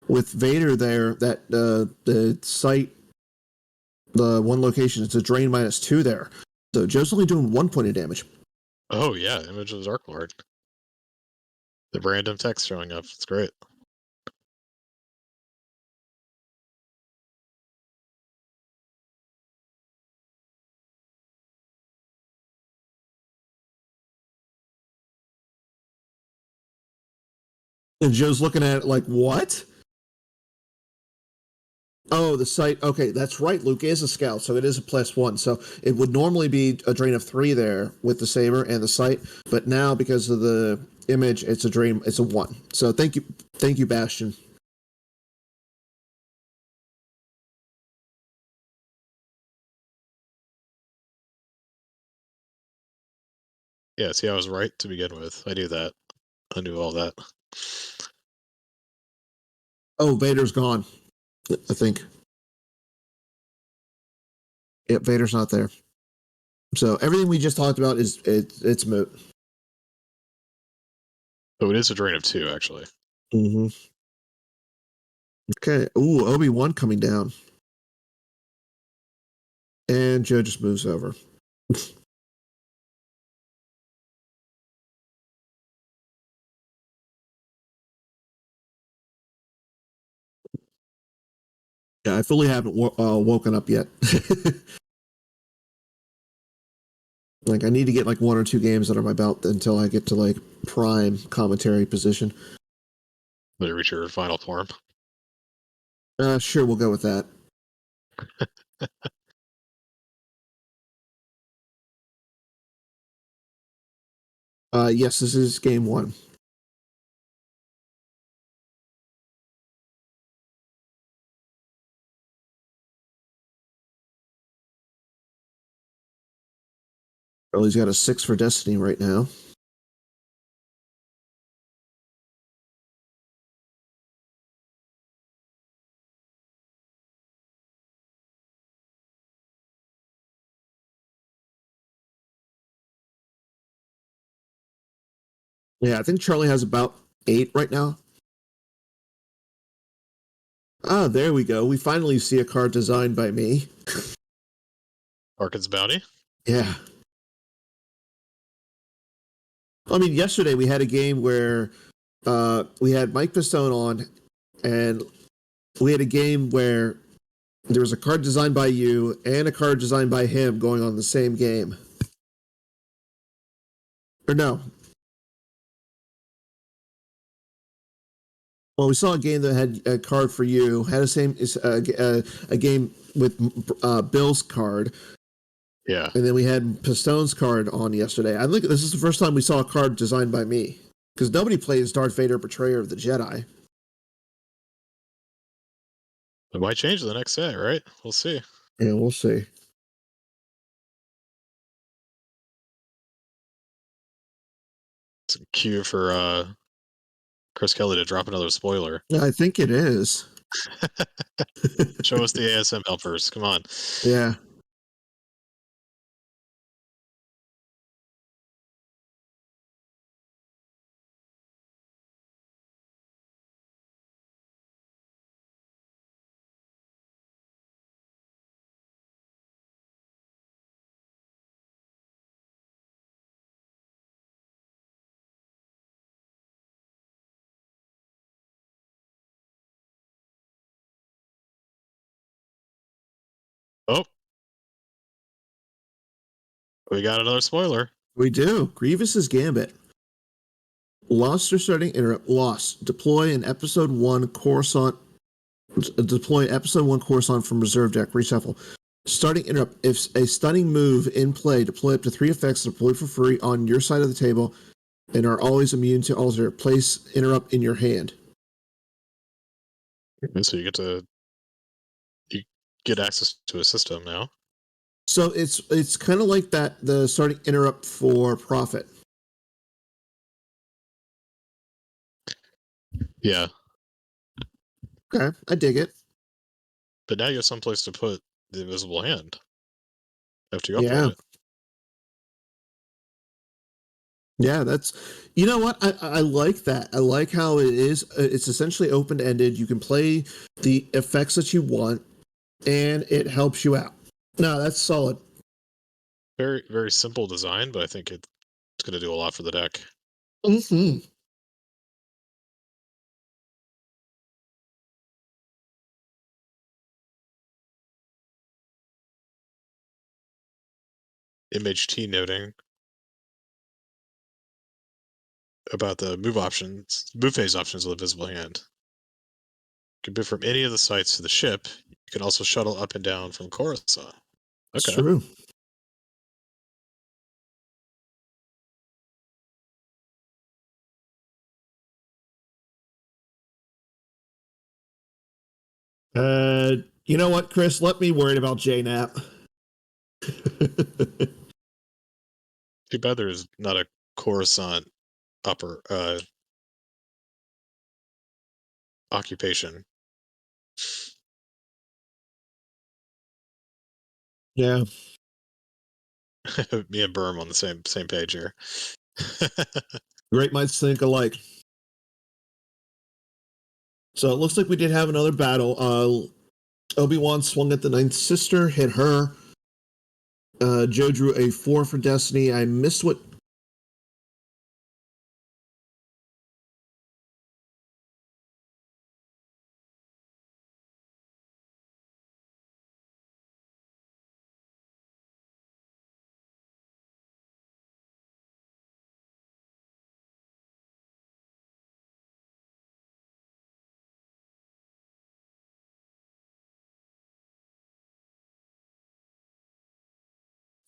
With Vader there, that the site, the one location, it's a drain -2 there. So Joe's only doing 1 point of damage. Oh yeah, Image of the Dark Lord. The random text showing up. It's great. And Joe's looking at it like, what? Oh, the site. Okay, that's right. Luke is a scout, so it is a +1. So it would normally be a drain of 3 there with the saber and the sight, but now because of the image, it's a drain. It's a 1. So thank you, Bastion. Yeah, see, I was right to begin with. I knew that. I knew all that. Oh, Vader's gone. I think. Yep, Vader's not there. So everything we just talked about it's moot. So it is a drain of 2, actually. Mm-hmm. Okay. Ooh, Obi-Wan coming down. And Joe just moves over. Yeah, I fully haven't woken up yet. Like I need to get like 1 or 2 games under my belt until I get to like prime commentary position. Let it reach your final form. Sure, we'll go with that. Yes, this is game 1. Well, he's got a 6 for Destiny right now. Yeah, I think Charlie has about 8 right now. Ah, there we go. We finally see a card designed by me. Arkin's Bounty? Yeah. I mean, yesterday we had a game where we had Mike Pistone on, and we had a game where there was a card designed by you and a card designed by him going on the same game. Or no. Well, we saw a game that had a card for you, had a game with Bill's card, Yeah. and then we had Pistone's card on yesterday. I think this is the first time we saw a card designed by me, because nobody plays Darth Vader, Betrayer of the Jedi. It might change the next set, right? We'll see. Yeah, we'll see. It's a cue for Chris Kelly to drop another spoiler. I think it is. Show us the ASM helpers. Come on. Yeah. Oh, we got another spoiler. We do. Grievous's Gambit. Lost or starting interrupt. Lost. Deploy episode 1 Coruscant from reserve deck. Reshuffle. Starting interrupt. If a stunning move in play, deploy up to 3 effects deployed for free on your side of the table and are always immune to alter. Place interrupt in your hand. And so you get access to a system now. So it's kind of like that, the starting interrupt for Prophet. Yeah. Okay, I dig it. But now you have someplace to put the invisible hand after you upload Yeah. it. Yeah, that's, you know what? I like that. I like how it is. It's essentially open ended. You can play the effects that you want, and it helps you out. No, that's solid. Very, very simple design, but I think it's going to do a lot for the deck. Mm-hmm. MHT noting about the move phase options of the visible hand. You can move from any of the sites to the ship. You can also shuttle up and down from Coruscant. It's Okay. true. You know what, Chris? Let me worry about JNAP. Too bad there's not a Coruscant upper occupation. Yeah. Me and Berm on the same page here. Great minds think alike. So it looks like we did have another battle. Obi-Wan swung at the Ninth Sister, hit her. Joe drew a 4 for Destiny. I missed what.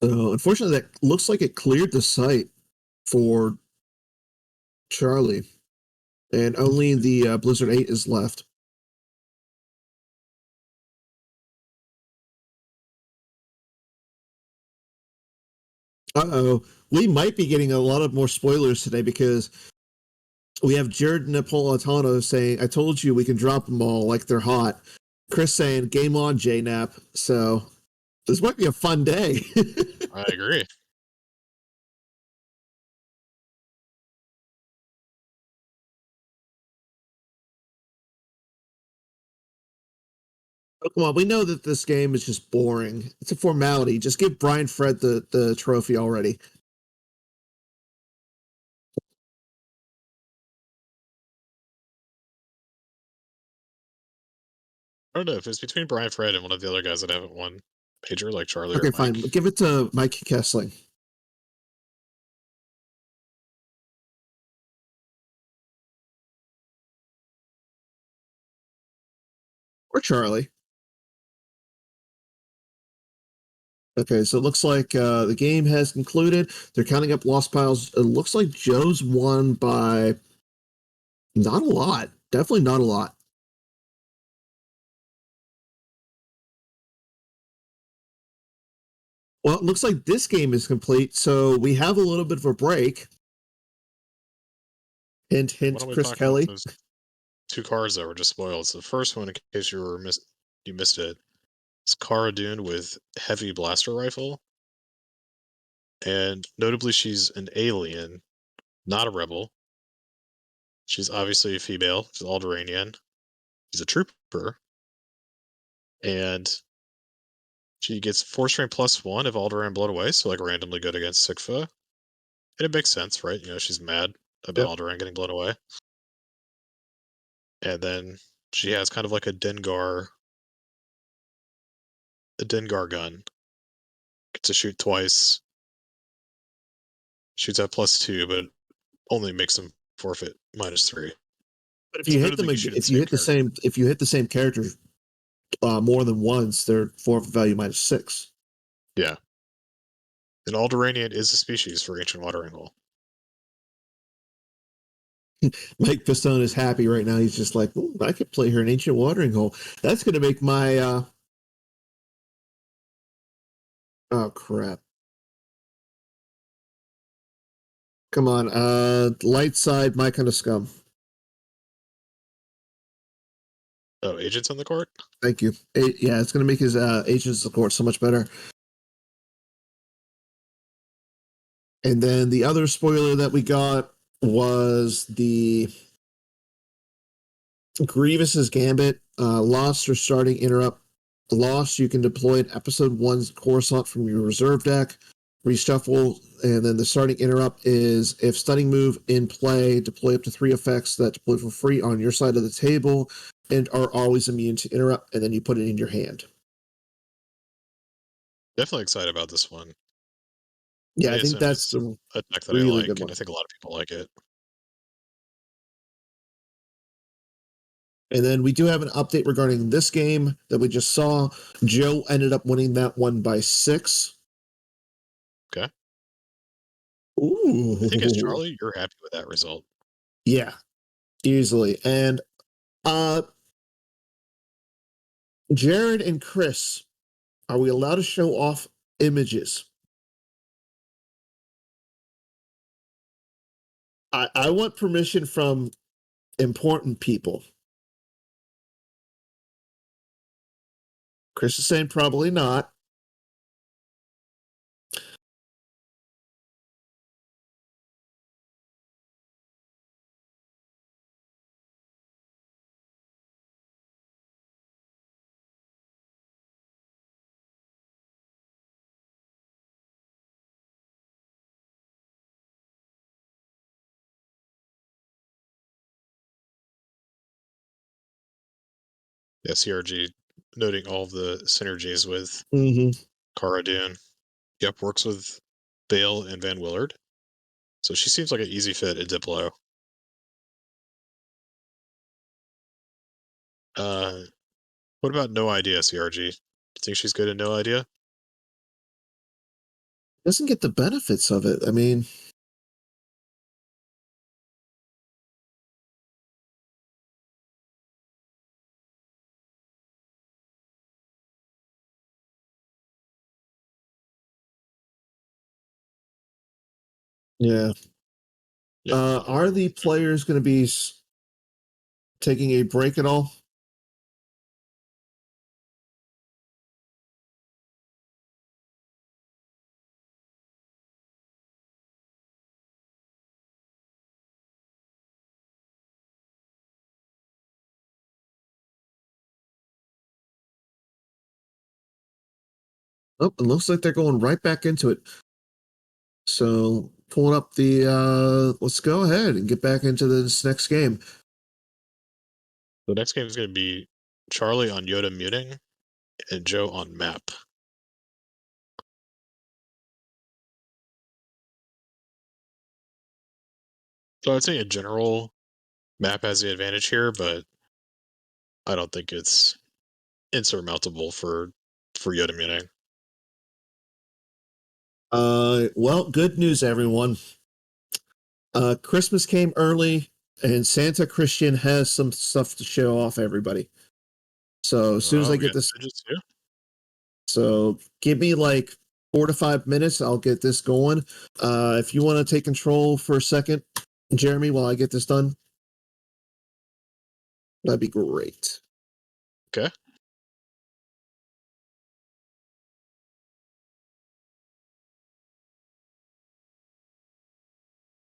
Unfortunately, that looks like it cleared the site for Charlie, and only the Blizzard 8 is left. Uh-oh. We might be getting a lot of more spoilers today because we have Jared Napolitano saying, I told you we can drop them all like they're hot. Chris saying, game on, JNAP. So this might be a fun day. I agree. Oh, come on, we know that this game is just boring. It's a formality. Just give Brian Fred the trophy already. I don't know if it's between Brian Fred and one of the other guys that haven't won major, like Charlie Okay, or Mike. fine. Give it to Mike Kessling. Or Charlie. Okay, so it looks like the game has concluded. They're counting up lost piles. It looks like Joe's won by not a lot. Definitely not a lot. Well, it looks like this game is complete, so we have a little bit of a break. Hint, Why hint, don't we Chris talk about Kelly. those two cars that were just spoiled? So the first one, in case you missed it, is Cara Dune with heavy blaster rifle, and notably she's an alien, not a rebel. She's obviously a female. She's Alderanian. She's a trooper, and she gets force strength +1 if Alderaan blown away, so like randomly good against Sigfa. And it makes sense, right? You know, she's mad about Alderaan getting blown away. And then she has kind of like a Dengar gun. Gets to shoot twice. Shoots at +2, but only makes them forfeit -3. But if So you hit them, notably, you if you hit the same, if you hit the same character more than once, their forfeit value -6. Yeah. And Alderanian is a species for Ancient Watering Hole. Mike Pistone is happy right now. He's just like, I could play her in Ancient Watering Hole. That's going to make my. Oh crap! Come on, light side, my kind of scum. Oh, agents on the court? Thank you. Yeah, it's going to make his agents of course so much better. And then the other spoiler that we got was the Grievous's Gambit. Lost or starting interrupt. Lost, you can deploy an episode 1's Coruscant from your reserve deck, reshuffle, and then the starting interrupt is if stunning move in play, deploy up to 3 effects that deploy for free on your side of the table and are always immune to interrupt, and then you put it in your hand. Definitely excited about this one. Yeah, I think that's it's a a deck that I really like, good and one. I think a lot of people like it. And then we do have an update regarding this game that we just saw. Joe ended up winning that one by 6. Okay. Ooh. I think as Charlie, you're happy with that result. Yeah, easily. And Jared and Chris, are we allowed to show off images? I want permission from important people. Chris is saying probably not. Yeah, CRG noting all of the synergies with Mm-hmm. Cara Dune. Yep, works with Bale and Van Willard. So she seems like an easy fit at Diplo. What about No Idea, CRG? Do you think she's good at No Idea? Doesn't get the benefits of it. I mean, yeah. Yeah. Are the players going to be taking a break at all? Oh, it looks like they're going right back into it. So pulling up the let's go ahead and get back into this next game. The next game is going to be Charlie on Yoda muting and Joe on map. So I'd say in general, map has the advantage here, but I don't think it's insurmountable for Yoda muting. Well, good news, everyone. Christmas came early, and Santa Christian has some stuff to show off everybody. So as soon as Oh, I we get got this, images too? so give me like 4 to 5 minutes. I'll get this going. If you want to take control for a second, Jeremy, while I get this done, that'd be great. Okay.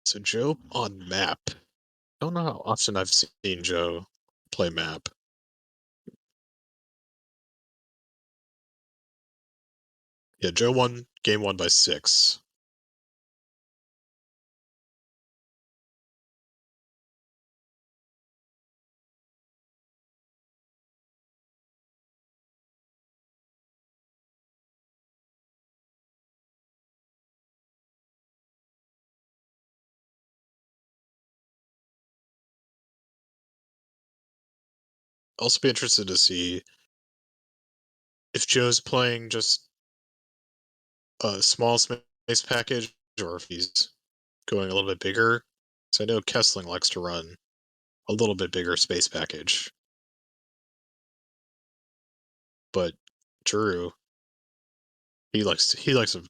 So Joe on map. I don't know how often I've seen Joe play map. Yeah, Joe won game 1 by 6. Also be interested to see if Joe's playing just a small space package or if he's going a little bit bigger. So I know Kessling likes to run a little bit bigger space package. But Drew, he likes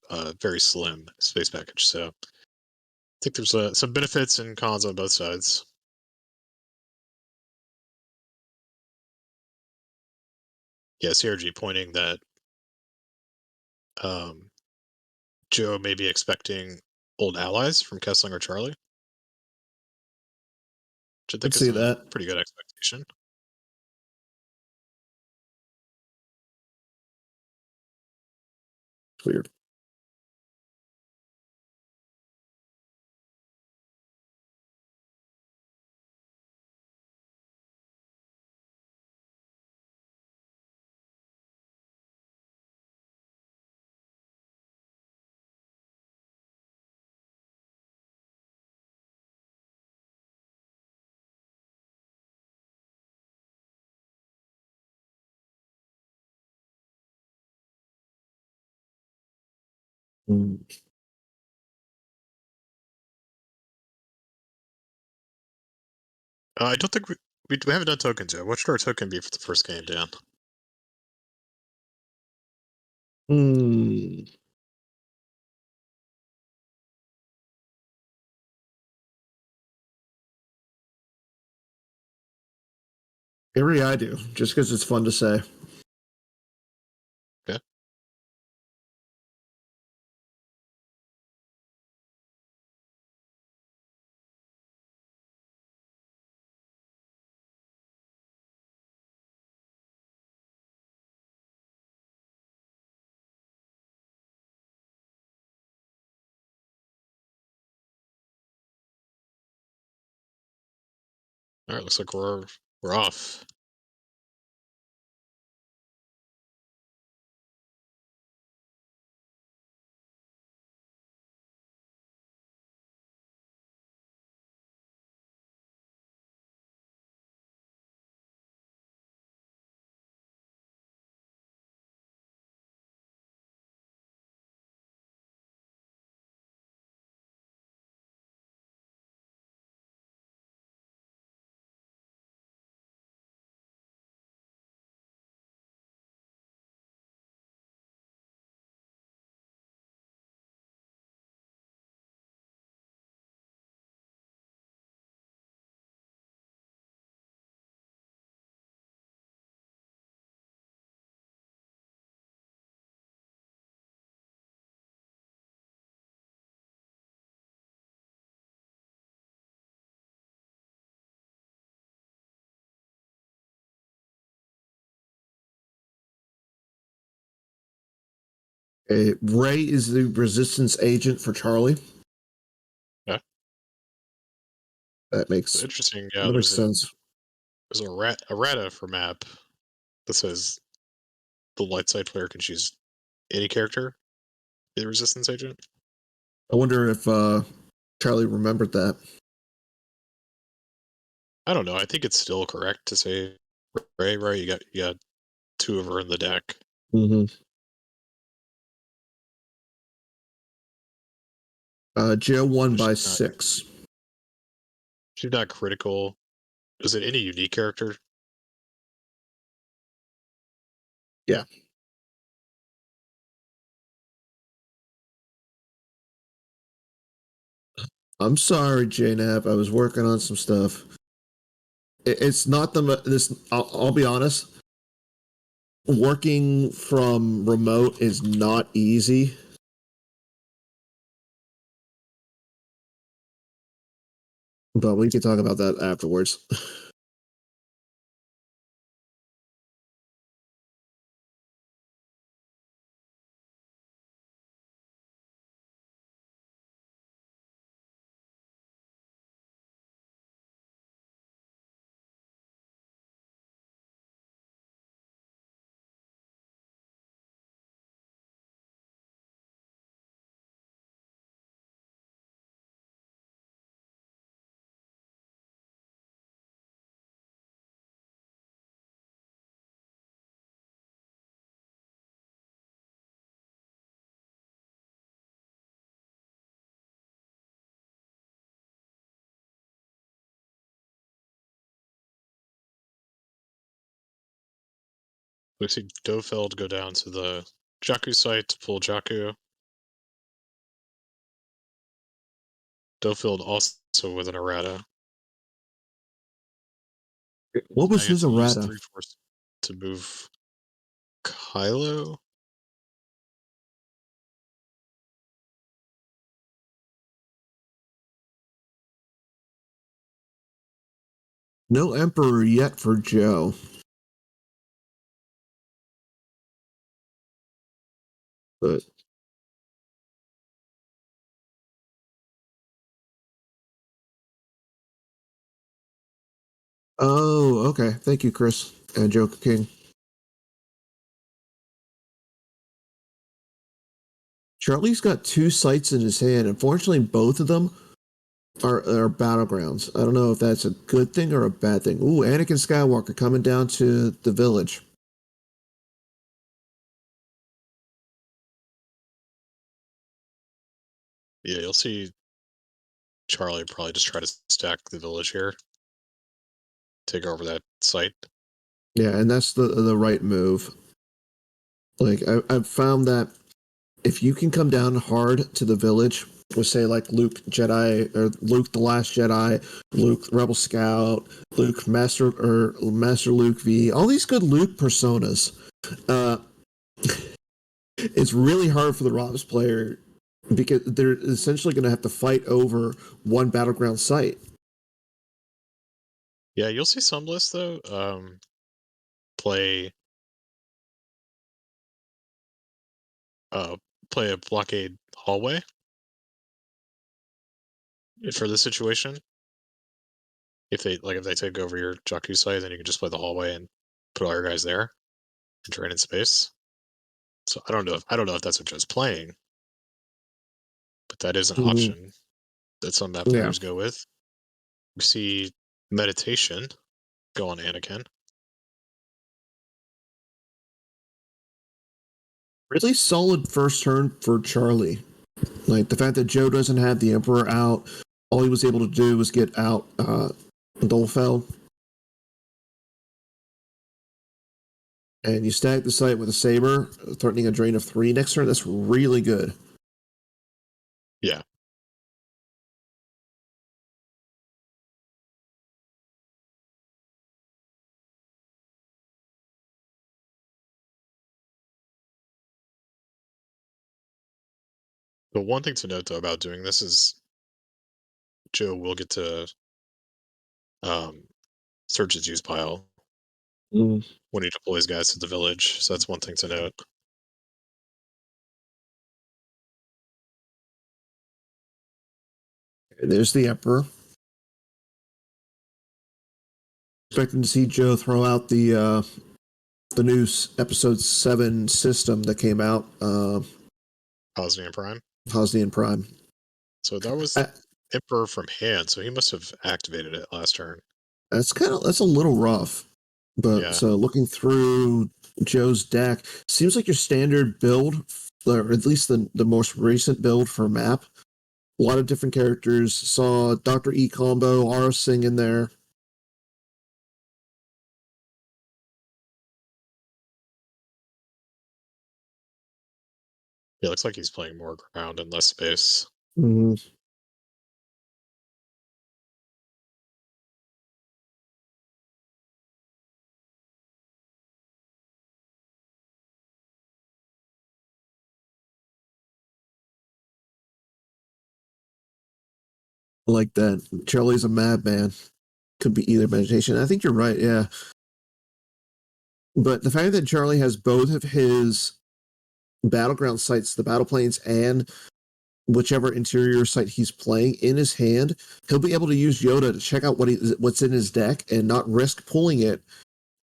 a very slim space package. So I think there's some benefits and cons on both sides. Yeah, CRG pointing that Joe may be expecting old allies from Kessling or Charlie. Which I think Let's is see a that. pretty good expectation. It's weird. Mm. I don't think we haven't done tokens yet. What should our token be for the first game, Dan? Hmm. Every I do, just because it's fun to say. Yeah. All right, looks like we're off. Ray is the resistance agent for Charlie. Yeah. That makes Interesting. Yeah, that makes sense. there's a errata for map that says the light side player can choose any character, be the resistance agent. I wonder if Charlie remembered that. I don't know. I think it's still correct to say Ray. Right? You got two of her in the deck. Mm-hmm. Jill won by 6. She's not critical. Is it any unique character? Yeah. I'm sorry, JNAV. I was working on some stuff. It's not this. I'll be honest. Working from remote is not easy. But we can talk about that afterwards. We see Dofeld go down to the Jakku site to pull Jakku. Dofeld also with an errata. What Now was you have his to use errata? 3/4 to move Kylo. No Emperor yet for Joe. But oh, okay. Thank you, Chris and Joe King. Charlie's got 2 sites in his hand. Unfortunately, both of them are battlegrounds. I don't know if that's a good thing or a bad thing. Ooh, Anakin Skywalker coming down to the village. Yeah, you'll see Charlie probably just try to stack the village here, take over that site. Yeah, and that's the right move. Like I've found that if you can come down hard to the village with say like Luke Jedi or Luke the Last Jedi, Luke Rebel Scout, Luke Master Luke V, all these good Luke personas, uh, it's really hard for the ROPS player because they're essentially going to have to fight over one battleground site. Yeah, you'll see some lists though. Play uh play a blockade hallway for this situation. If they take over your Jakku site, then you can just play the hallway and put all your guys there and train in space. So I don't know if that's what Joe's playing, but that is an Mm-hmm. option that some map Yeah. players go with. We see meditation go on Anakin. Really solid first turn for Charlie. Like the fact that Joe doesn't have the Emperor out, all he was able to do was get out Dolfeld. And you stack the site with a saber, threatening a drain of 3 next turn. That's really good. Yeah. The one thing to note though about doing this is Joe will get to search his use pile Mm. when he deploys guys to the village. So that's one thing to note. There's the Emperor. Expecting to see Joe throw out the new episode 7 system that came out, Hosnian Prime. Hosnian Prime. So that was I, Emperor from hand, so he must have activated it last turn. that's a little rough. But Yeah. so looking through Joe's deck, seems like your standard build, or at least the most recent build for map. A lot of different characters. Saw Dr. E combo, Aura Singh in there. It looks like he's playing more ground and less space. Mm-hmm. Like that. Charlie's a madman. Could be either meditation. I think you're right, yeah. But the fact that Charlie has both of his battleground sites, the battle planes, and whichever interior site he's playing in his hand, he'll be able to use Yoda to check out what's in his deck and not risk pulling it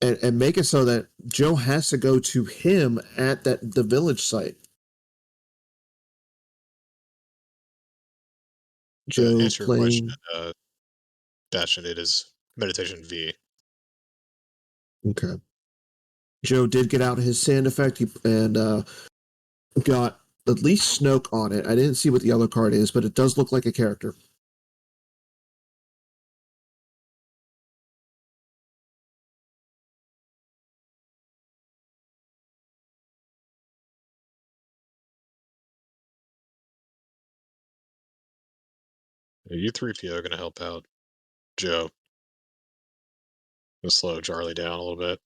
and make it so that Joe has to go to him at the village site. To Joe answer your question, playing. Bastion, it is meditation V. Okay. Joe did get out his sand effect and got at least Snoke on it. I didn't see what the other card is, but it does look like a character. You 3PO are going to help out Joe. Gonna slow Charlie down a little bit.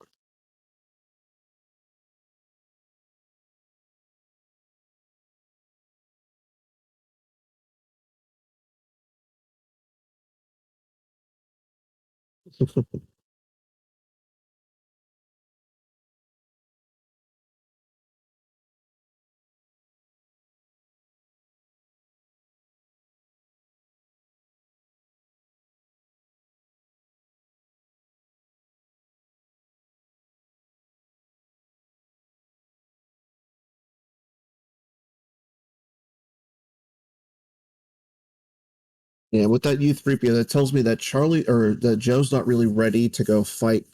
Yeah, with that U3PO, that tells me that Charlie or that Joe's not really ready to go fight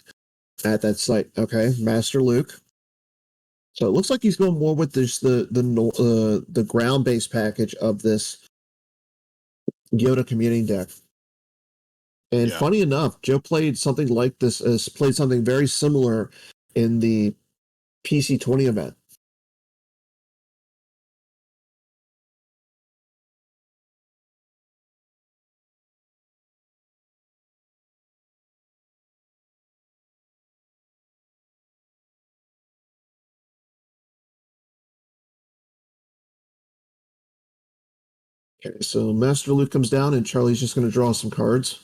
at that site. Okay, Master Luke. So it looks like he's going more with this the ground based package of this Yoda commuting deck. And Yeah. funny enough, Joe played something like this. Played something very similar in the PC20 event. Okay, so Master Luke comes down, and Charlie's just going to draw some cards.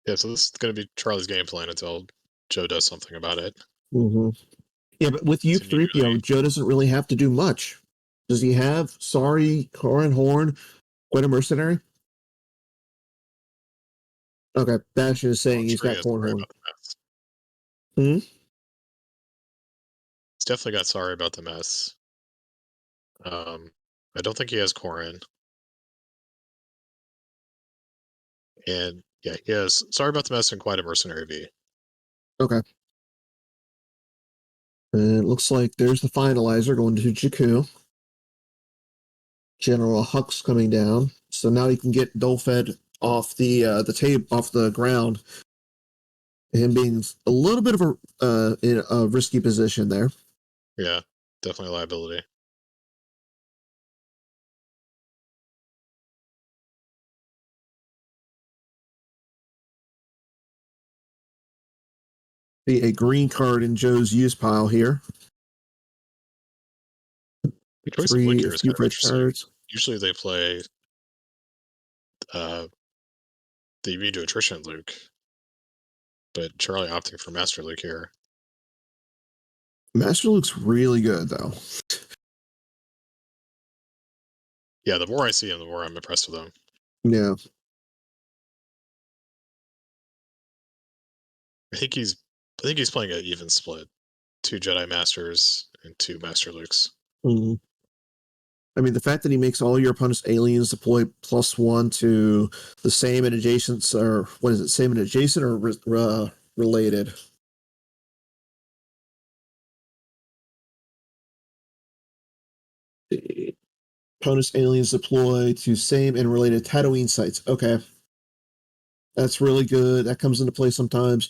Yeah, so this is going to be Charlie's game plan until Joe does something about it. Mm-hmm. Yeah, but with So you U3PO, really, Joe doesn't really have to do much. Does he have Sorry, Corin Horn, quite a mercenary? Okay, Bastion is well, saying I'm he's sure he got has to worry Cornhorn. about the mess. Hmm? He's definitely got sorry about the mess. I don't think he has Corin. And yeah, he has sorry about the mess and quite a mercenary V. Okay. And it looks like there's the finalizer going to Jakku. General Hux coming down. So now he can get Dolfed off the tape off the ground. Him being a little bit of in a risky position there. Yeah, definitely a liability. Be a green card in Joe's use pile here. The choice of Luke Three, a here is few kind of red interesting. cards. Usually they play the immune to attrition Luke, but Charlie opting for Master Luke here. Master looks really good though. Yeah, the more I see him, the more I'm impressed with him. Yeah. I think he's playing an even split. 2 Jedi Masters and 2 Master Lukes. Mm-hmm. I mean, the fact that he makes all your opponent's aliens deploy +1 to the same and adjacent, or what is it, same and adjacent or related? The opponent's aliens deploy to same and related Tatooine sites. Okay. That's really good. That comes into play sometimes.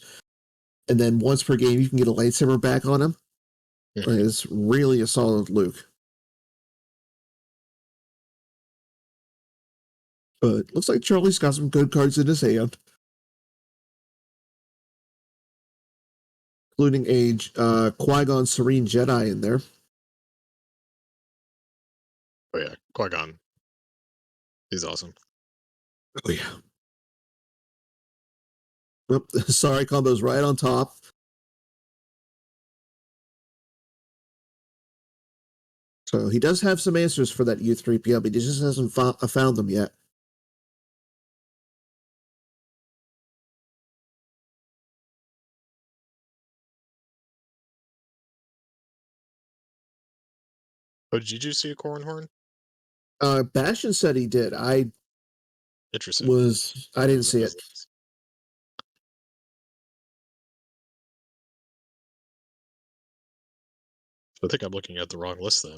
And then once per game, you can get a lightsaber back on him. Mhm. It's really a solid Luke. But looks like Charlie's got some good cards in his hand, including a Qui-Gon Serene Jedi in there. Oh yeah, Qui-Gon. He's awesome. Oh, yeah. Oop, sorry, combo's right on top. So he does have some answers for that U3PO, but he just hasn't found them yet. Oh, did you see a Corrin Horn? Bastion said he did. Interesting. I One didn't of see those it. things. I think I'm looking at the wrong list then.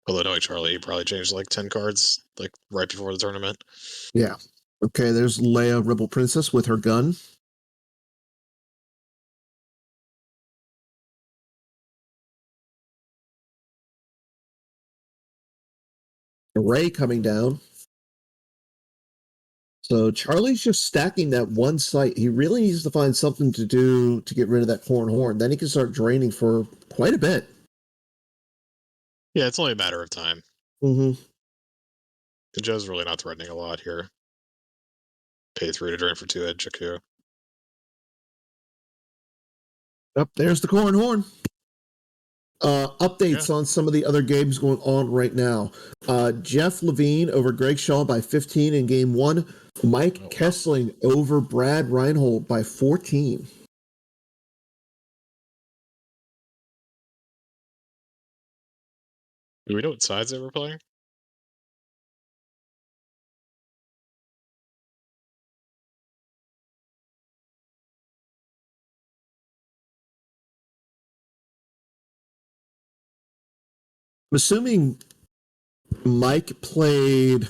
Although knowing Charlie, he probably changed like 10 cards like right before the tournament. Yeah. Okay, there's Leia, Rebel Princess, with her gun. Rey coming down. So Charlie's just stacking that one site. He really needs to find something to do to get rid of that corn horn. Then he can start draining for quite a bit. Yeah, it's only a matter of time. Mm-hmm. And Joe's really not threatening a lot here. Pay 3 to drain for 2 at Jakku. Up there's the corn horn. Updates on some of the other games going on right now. Jeff Levine over Greg Shaw by 15 in game 1. Mike Kessling over Brad Reinhold by 14. Do we know what sides they were playing? I'm assuming Mike played.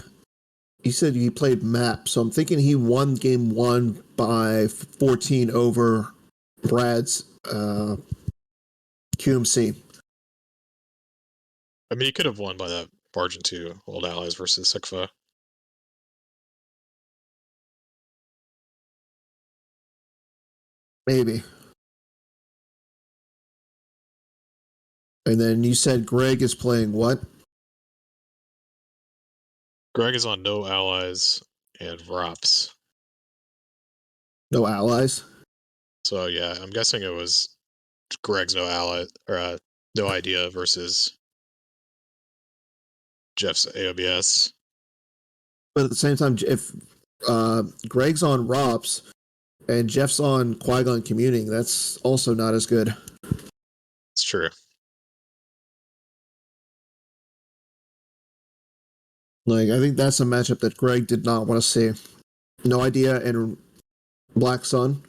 He said he played map, so I'm thinking he won game 1 by 14 over Brad's QMC. I mean, he could have won by that margin too. Old Allies versus Sikfa. Maybe. And then you said Greg is playing what? Greg is on no allies and ROPS. No allies? So yeah, I'm guessing it was Greg's no ally or no idea versus Jeff's AOBS. But at the same time, if Greg's on ROPS and Jeff's on Qui-Gon Communing, that's also not as good. It's true. Like, I think that's a matchup that Greg did not want to see. No idea and Black Sun.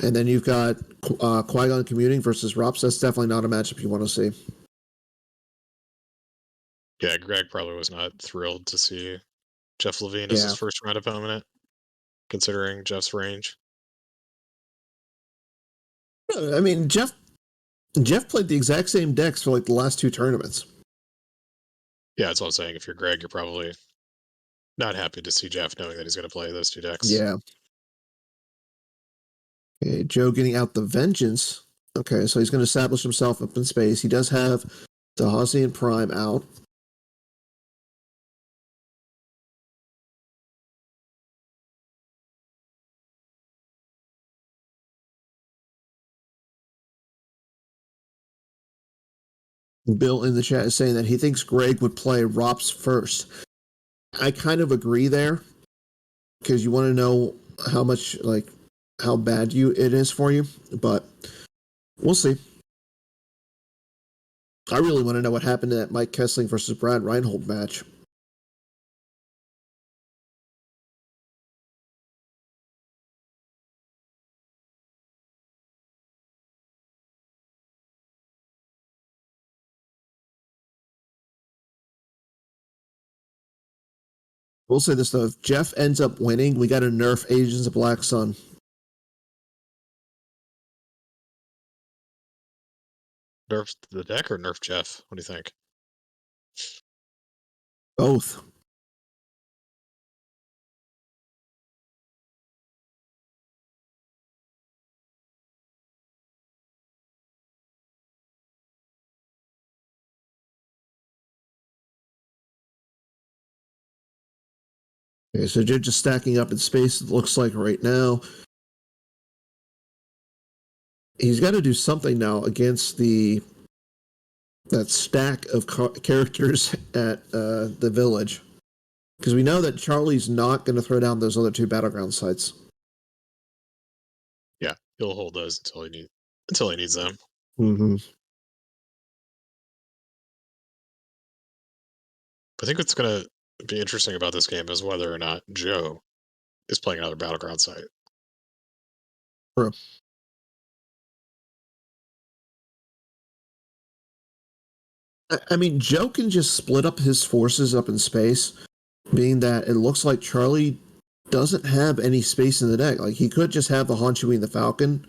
And then you've got Qui-Gon Commuting versus ROPS. That's definitely not a matchup you want to see. Yeah, Greg probably was not thrilled to see Jeff Levine as his first round opponent, considering Jeff's range. I mean, Jeff played the exact same decks for like the last 2 tournaments. Yeah, that's what I'm saying. If you're Greg, you're probably not happy to see Jeff knowing that he's going to play those 2 decks. Yeah. Okay, Joe getting out the Vengeance. Okay, so he's going to establish himself up in space. He does have the Hosian Prime out. Bill in the chat is saying that he thinks Greg would play ROPS first. I kind of agree there because you want to know how much, like, how bad it is for you, but we'll see. I really want to know what happened to that Mike Kessling versus Brad Reinhold match. We'll say this though, if Jeff ends up winning, we got to nerf Agents of Black Sun. Nerf the deck or nerf Jeff? What do you think? Both. Okay, so they're just stacking up in space, it looks like right now. He's got to do something now against that stack of characters at the village. Because we know that Charlie's not going to throw down those other 2 battleground sites. Yeah, he'll hold those until he needs them. Mm-hmm. I think what's going to be interesting about this game is whether or not Joe is playing another battleground site. True. I mean, Joe can just split up his forces up in space, being that it looks like Charlie doesn't have any space in the deck. Like, he could just have the Hanshui and the Falcon.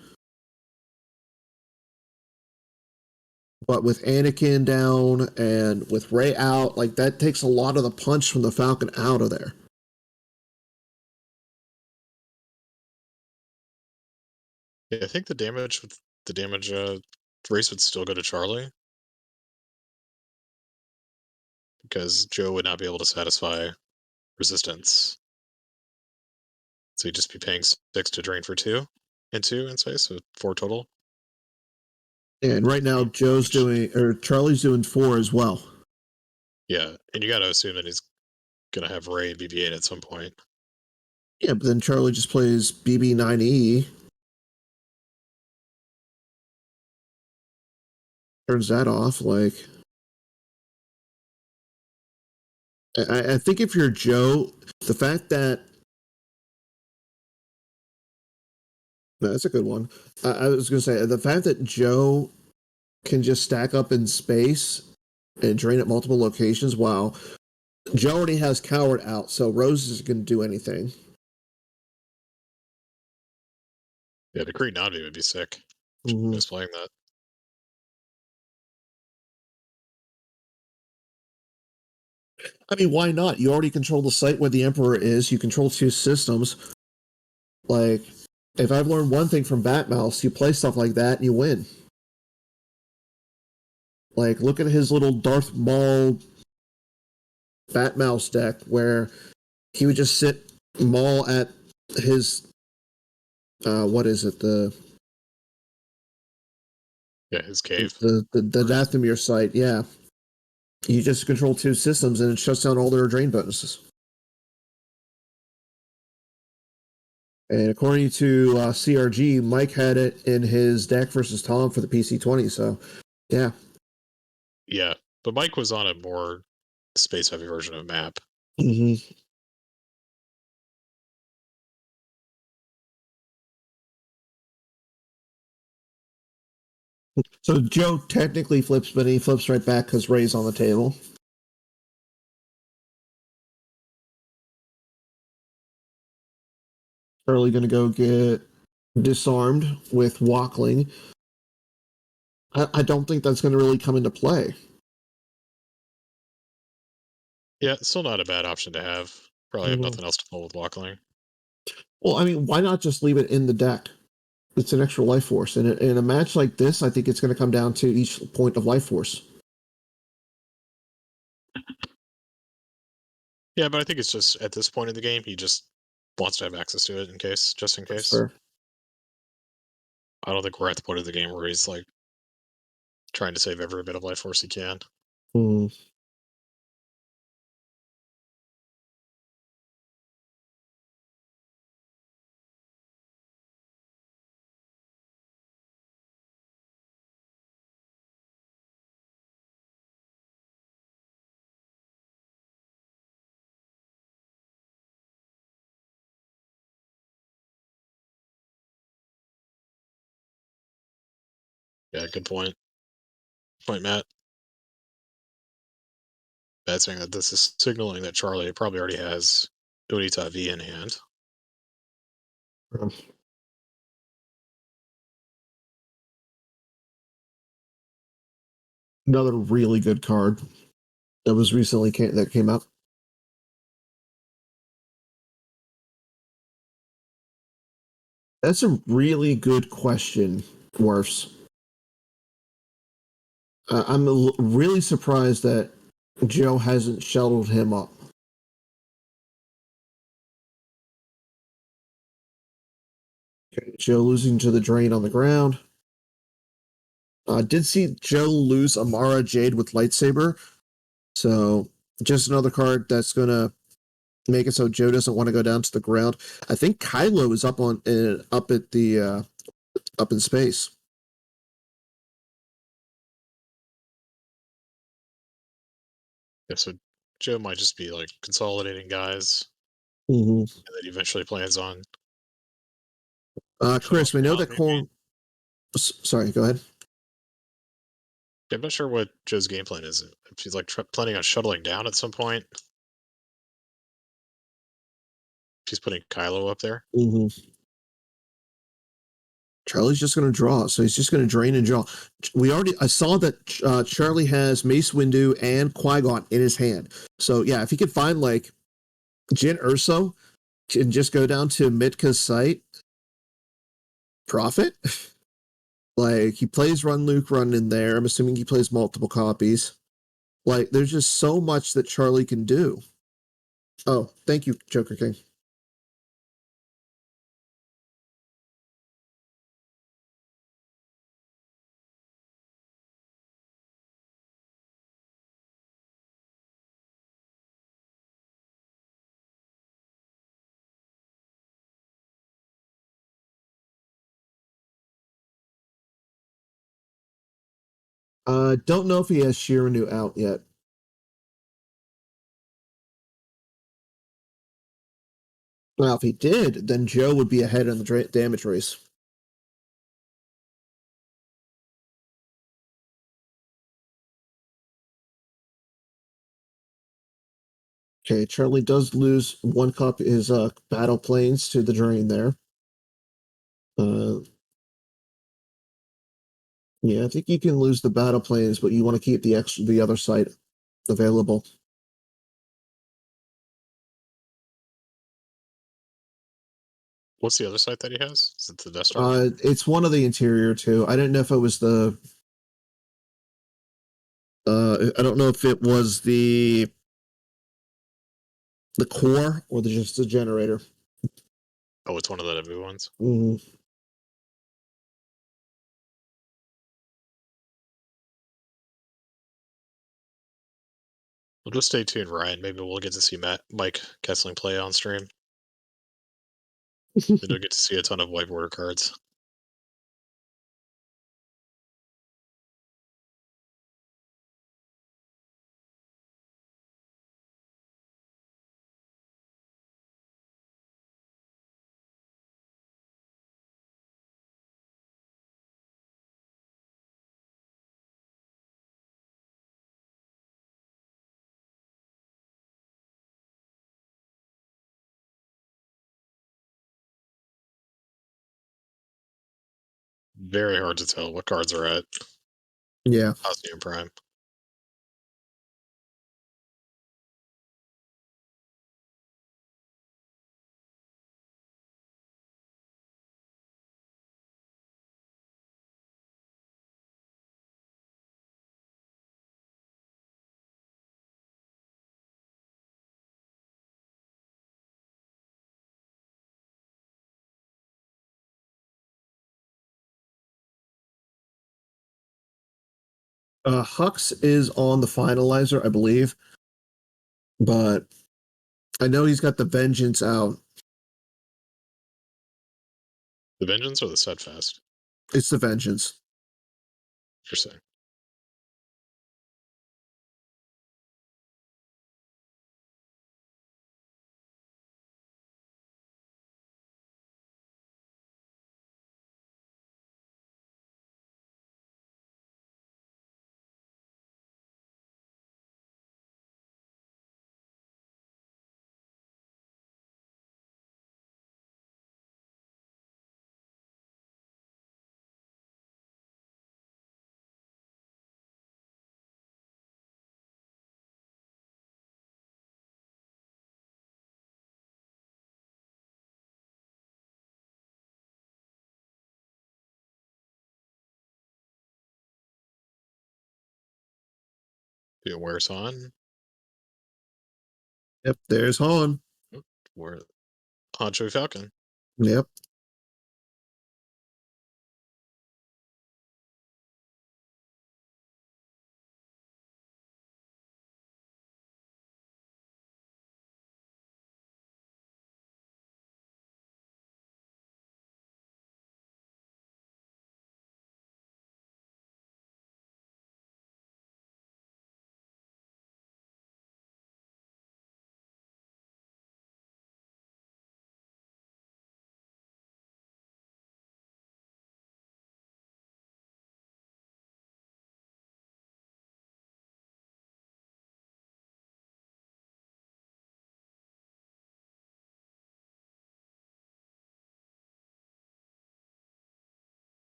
But with Anakin down and with Rey out, like, that takes a lot of the punch from the Falcon out of there. Yeah, I think the damage race would still go to Charlie because Joe would not be able to satisfy resistance. So he'd just be paying 6 to drain for 2 and 2 in space, so 4 total. And right now, Charlie's doing 4 as well. Yeah, and you got to assume that he's going to have Ray BB-8 at some point. Yeah, but then Charlie just plays BB9E. Turns that off. Like, I think if you're Joe, the fact that that's a good one. I was going to say the fact that Joe can just stack up in space and drain at multiple locations. Wow, Joe already has Coward out, so Rose is going to do anything. Yeah, the Creed Navi would be sick. Mm-hmm. Just playing that. I mean, why not? You already control the site where the Emperor is. You control 2 systems. Like, if I've learned one thing from Batmouse, you play stuff like that and you win. Like, look at his little Darth Maul Batmouse deck where he would just sit Maul at his what is it, His cave. the Dathomir site. Yeah, you just control 2 systems and it shuts down all their drain bonuses. And according to CRG, Mike had it in his deck versus Tom for the PC20. So, yeah. Yeah, but Mike was on a more space-heavy version of map. Mm-hmm. So Joe technically flips, but he flips right back because Ray's on the table. Early going to go get disarmed with Walkling. I don't think that's going to really come into play. Yeah, still not a bad option to have. Probably have nothing else to pull with Walkling. Well, I mean, why not just leave it in the deck? It's an extra life force. And in a match like this, I think it's going to come down to each point of life force. Yeah, but I think it's just at this point in the game, he just wants to have access to it just in case. Fair. I don't think we're at the point of the game where he's like trying to save every bit of life force he can. Mm. Yeah, good point. Point, Matt. Bad saying that this is signaling that Charlie probably already has Unita V in hand. Another really good card that was recently that came out. That's a really good question, Worfs. I'm really surprised that Joe hasn't shuttled him up. Okay, Joe losing to the drain on the ground. Did see Joe lose Amara Jade with lightsaber, so just another card that's gonna make it so Joe doesn't want to go down to the ground. I think Kylo is up in space. Yeah, so Joe might just be like consolidating guys, Mm-hmm. and then eventually plans on. Chris, we know that Corn. Sorry, go ahead. I'm not sure what Joe's game plan is. If he's like planning on shuttling down at some point. She's putting Kylo up there. Mm-hmm. Charlie's just going to draw, so he's just going to drain and draw. I saw that Charlie has Mace Windu and Qui-Gon in his hand. So yeah, if he could find like Jyn Erso and just go down to Mitka's site, profit. Like, he plays Run Luke Run in there. I'm assuming he plays multiple copies. Like, there's just so much that Charlie can do. Oh, thank you, Joker King. Don't know if he has Shiranu out yet. Well, if he did, then Joe would be ahead in the damage race. Okay, Charlie does lose one copy his battle planes to the drain there. Yeah, I think you can lose the battle planes, but you want to keep the other side available. What's the other site that he has? Is it the Death Star? It's one of the interior two. I didn't know if it was the. I don't know if it was the core or just the generator. Oh, it's one of the heavy ones. Mm-hmm. We'll just stay tuned, Ryan. Maybe we'll get to see Mike Kessling play on stream. Then you'll get to see a ton of white border cards. Very hard to tell what cards are at Yeah. Osmium Prime. Hux is on the finalizer, I believe, but I know he's got the Vengeance out. The Vengeance or the Steadfast? It's the Vengeance. Interesting. It wears on. Yep, there's Han. Where Honcho Falcon. Yep.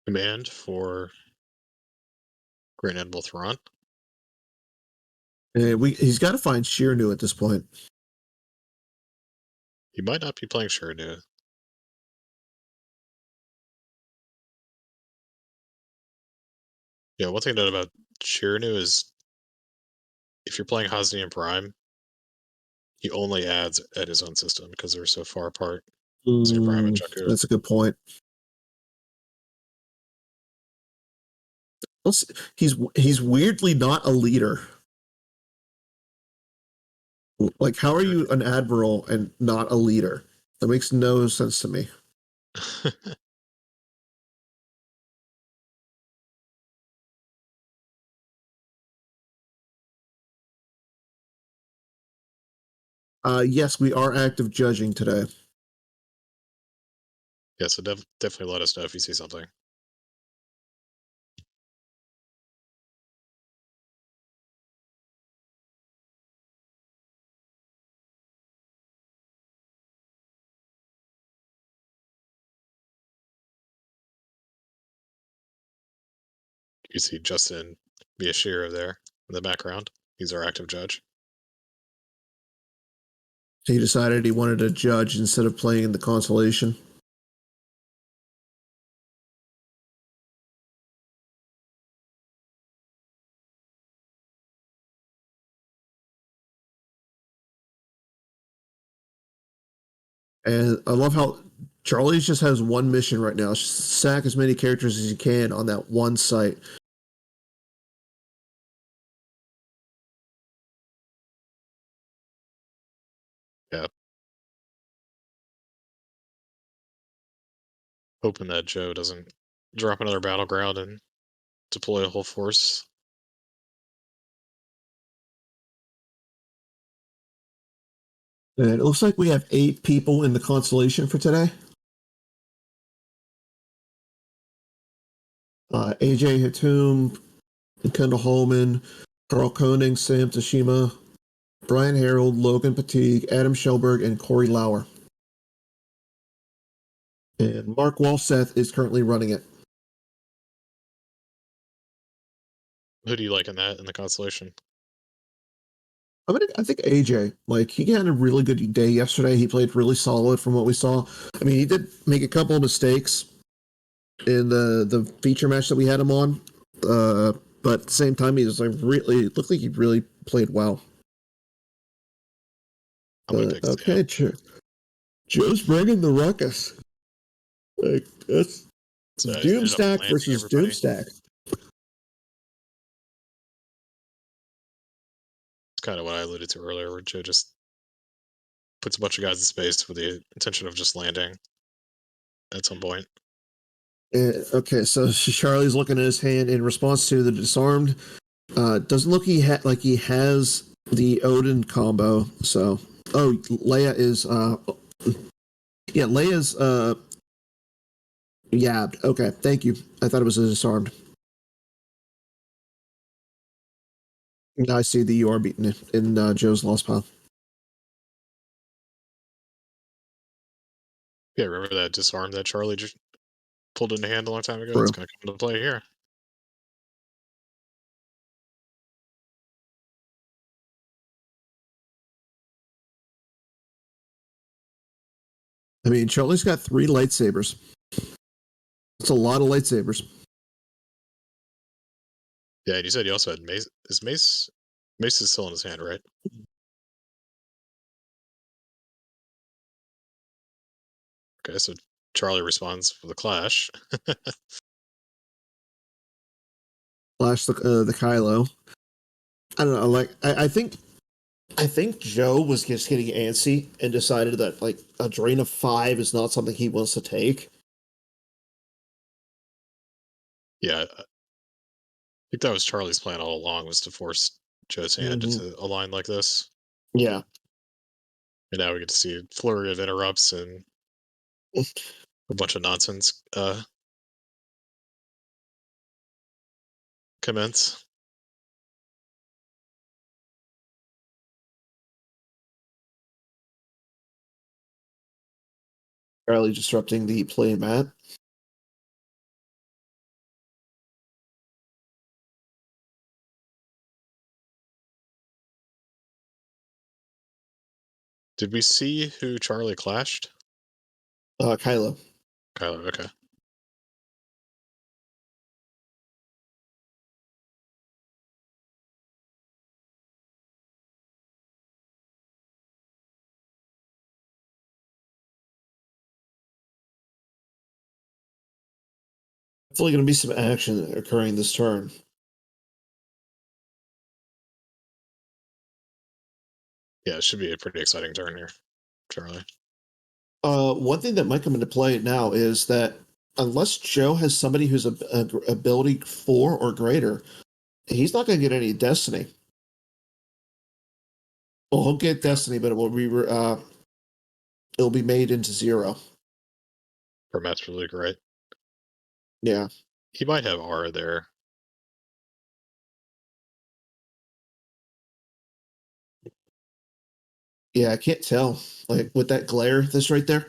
Command for Grand Admiral Thrawn. He's got to find Shirnu at this point. He might not be playing Shirnu. Yeah, one thing to note about Shirnu is if you're playing Hosnian Prime, he only adds at his own system because they're so far apart. So Prime and Jakku. That's a good point. He's weirdly not a leader. Like, how are you an admiral and not a leader? That makes no sense to me. Yes, we are active judging today. Yeah, so definitely let us know if you see something. You see Justin Miyashiro there in the background. He's our active judge. He decided he wanted to judge instead of playing in the consolation. And I love how Charlie just has one mission right now: sack as many characters as he can on that one site. Yeah. Hoping that Joe doesn't drop another battleground and deploy a whole force. And it looks like we have 8 people in the constellation for today. AJ Hatum, Kendall Holman, Carl Koenig, Sam Tashima, Brian Harold, Logan Patigue, Adam Shelberg, and Corey Lauer. And Mark Walseth is currently running it. Who do you like in the constellation? I think AJ, like, he had a really good day yesterday. He played really solid from what we saw. I mean, he did make a couple of mistakes in the feature match that we had him on, but at the same time, he was like really looked like he really played well. Okay, Joe's bringing the ruckus. Like, that's So Doomstack versus Doomstack. It's kind of what I alluded to earlier, where Joe just puts a bunch of guys in space with the intention of just landing at some point. Okay, so Charlie's looking at his hand in response to the disarmed. Doesn't look like he has the Odin combo. So, Leia is Leia's yabbed. Okay, thank you. I thought it was a disarmed. Now I see the UR beaten in Joe's lost pile. Yeah, remember that disarm that Charlie just pulled into hand a long time ago? True. It's going to come into play here. I mean, Charlie's got 3 lightsabers. That's a lot of lightsabers. Yeah, and you said he also had mace. Is mace? Mace is still in his hand, right? Okay, so Charlie responds with a clash. Flash the Kylo. I don't know. Like, I think Joe was just getting antsy and decided that, like, a drain of 5 is not something he wants to take. Yeah, I think that was Charlie's plan all along, was to force Joe's hand into a line like this. Yeah. And now we get to see a flurry of interrupts and a bunch of nonsense commence. Barely disrupting the play mat. Did we see who Charlie clashed? Kylo. Kylo, okay. Definitely going to be some action occurring this turn. Yeah, it should be a pretty exciting turn here, Charlie. One thing that might come into play now is that unless Joe has somebody who's a ability 4 or greater, he's not going to get any Destiny. Well, he'll get Destiny, but it'll be made into 0. For Master Luke, right? Yeah. He might have aura there. Yeah, I can't tell. Like with that glare that's right there.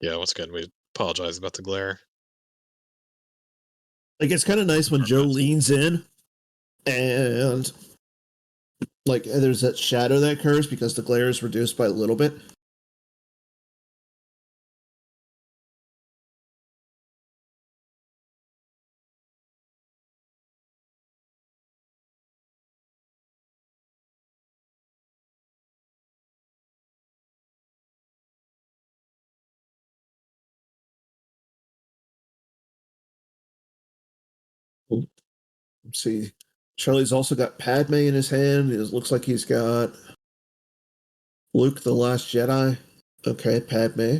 Yeah, once again, we apologize about the glare. Like it's kind of nice when Joe leans in and like there's that shadow that occurs because the glare is reduced by a little bit. Let's see. Charlie's also got Padme in his hand. It looks like he's got Luke the Last Jedi. Okay, Padme.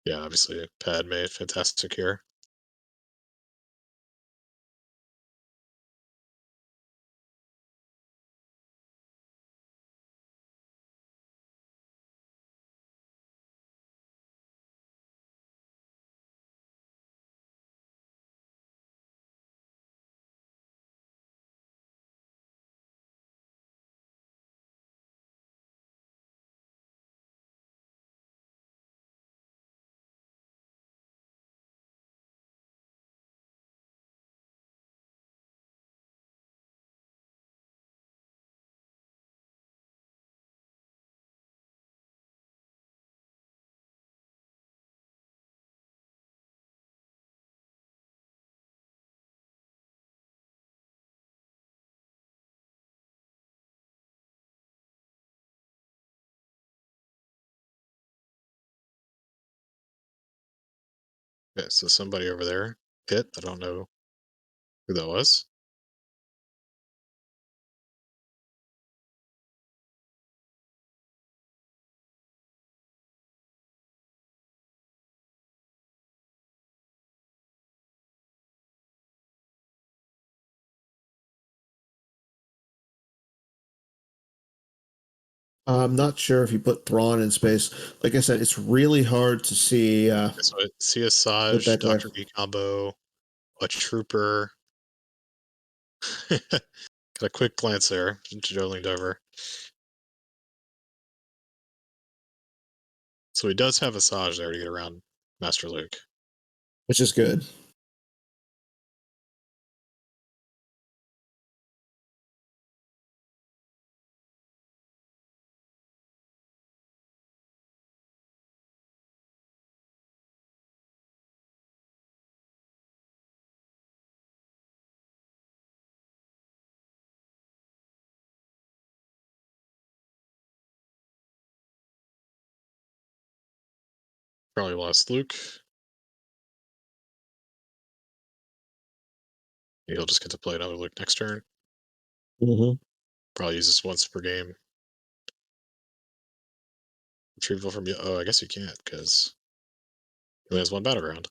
Yeah, obviously, Padme, fantastic here. Yeah, so somebody over there hit. I don't know who that was. I'm not sure if he put Thrawn in space. Like I said, it's really hard to see So see a with Saj, that glare. Dr. E combo, a trooper. Got a quick glance there. Joe leaned over. So he does have a Saj there to get around Master Luke. Which is good. Probably lost Luke. He'll just get to play another Luke next turn. Mm-hmm. Probably use this once per game. Retrieval from you. Oh, I guess you can't because he only has one battleground.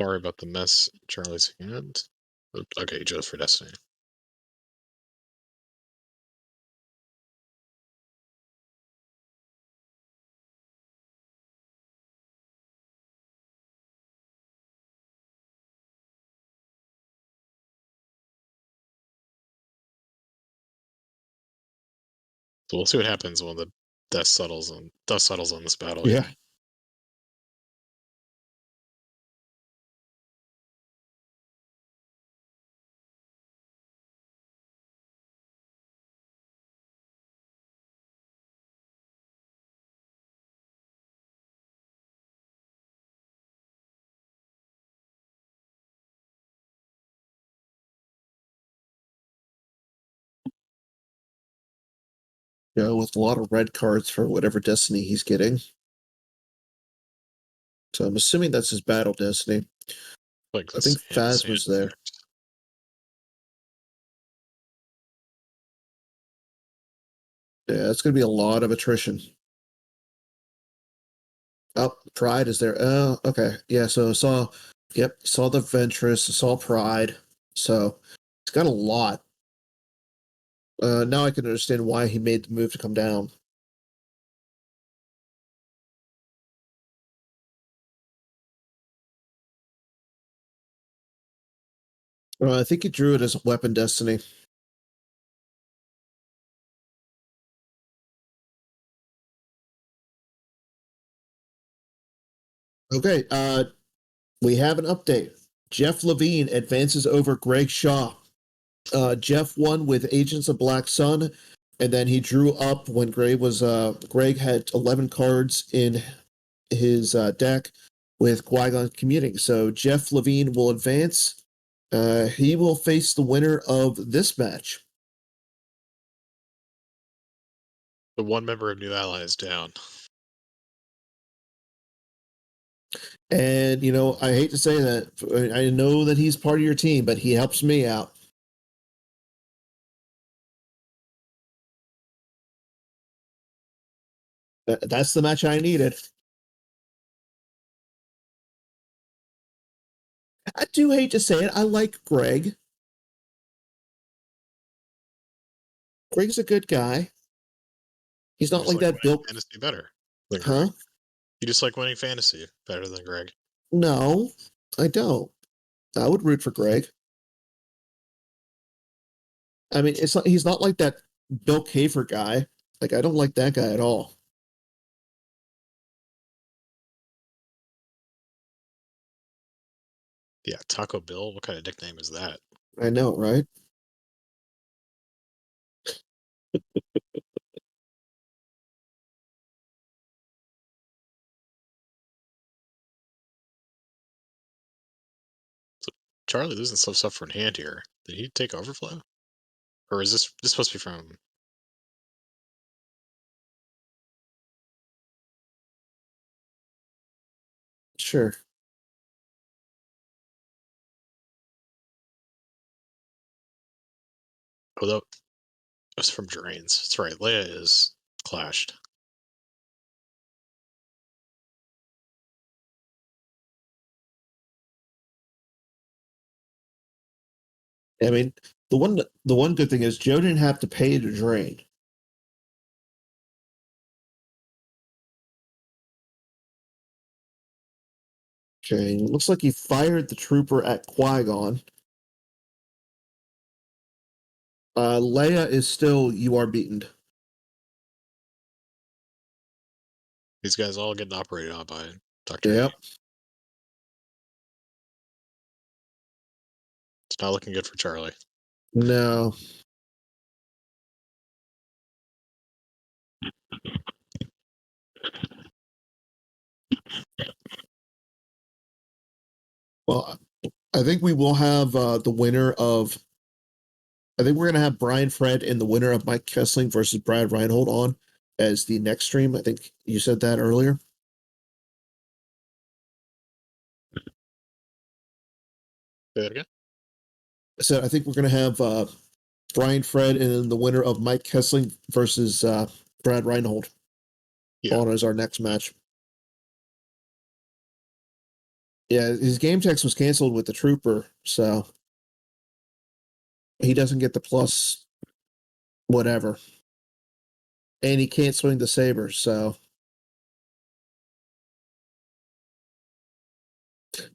Sorry about the mess, Charlie's hand. Okay, Joe's for Destiny. So we'll see what happens when the dust settles on this battle. Yeah. Here. Yeah, with a lot of red cards for whatever destiny he's getting. So I'm assuming that's his battle destiny. Like I think Phasma's there. Yeah, it's going to be a lot of attrition. Oh, Pride is there. Oh, okay. Yeah, so saw the Ventress, saw Pride. So it's got a lot. Now I can understand why he made the move to come down. I think he drew it as Weapon Destiny. Okay, we have an update. Jeff Levine advances over Greg Shaw. Jeff won with Agents of Black Sun, and then he drew up when Greg had 11 cards in his deck with Qui-Gon commuting. So Jeff Levine will advance. He will face the winner of this match. The one member of New Allies down. And, I hate to say that. I know that he's part of your team, but he helps me out. That's the match I needed. I do hate to say it. I like Greg. Greg's a good guy. He's not like that Bill. Fantasy better than Huh? Greg. You just like winning fantasy better than Greg. No, I don't. I would root for Greg. I mean, he's not like that Bill Kafer guy. Like, I don't like that guy at all. Yeah, Taco Bill. What kind of nickname is that? I know, right? So Charlie losing some stuff for in hand here. Did he take overflow? Or is this supposed to be from? Sure. Oh, that was from Drains. That's right. Leia is clashed. I mean, the one good thing is Joe didn't have to pay to drain. Okay, looks like he fired the trooper at Qui-Gon. Leia is still you are beaten. These guys all getting operated on by Dr. Yep. It's not looking good for Charlie. No. Well, I think we will have the winner of. I think we're going to have Brian Fred and the winner of Mike Kessling versus Brad Reinhold on as the next stream. I think you said that earlier. Say that again? I said I think we're going to have Brian Fred and then the winner of Mike Kessling versus Brad Reinhold on as our next match. Yeah, his game text was canceled with the trooper, so he doesn't get the plus whatever. And he can't swing the saber, so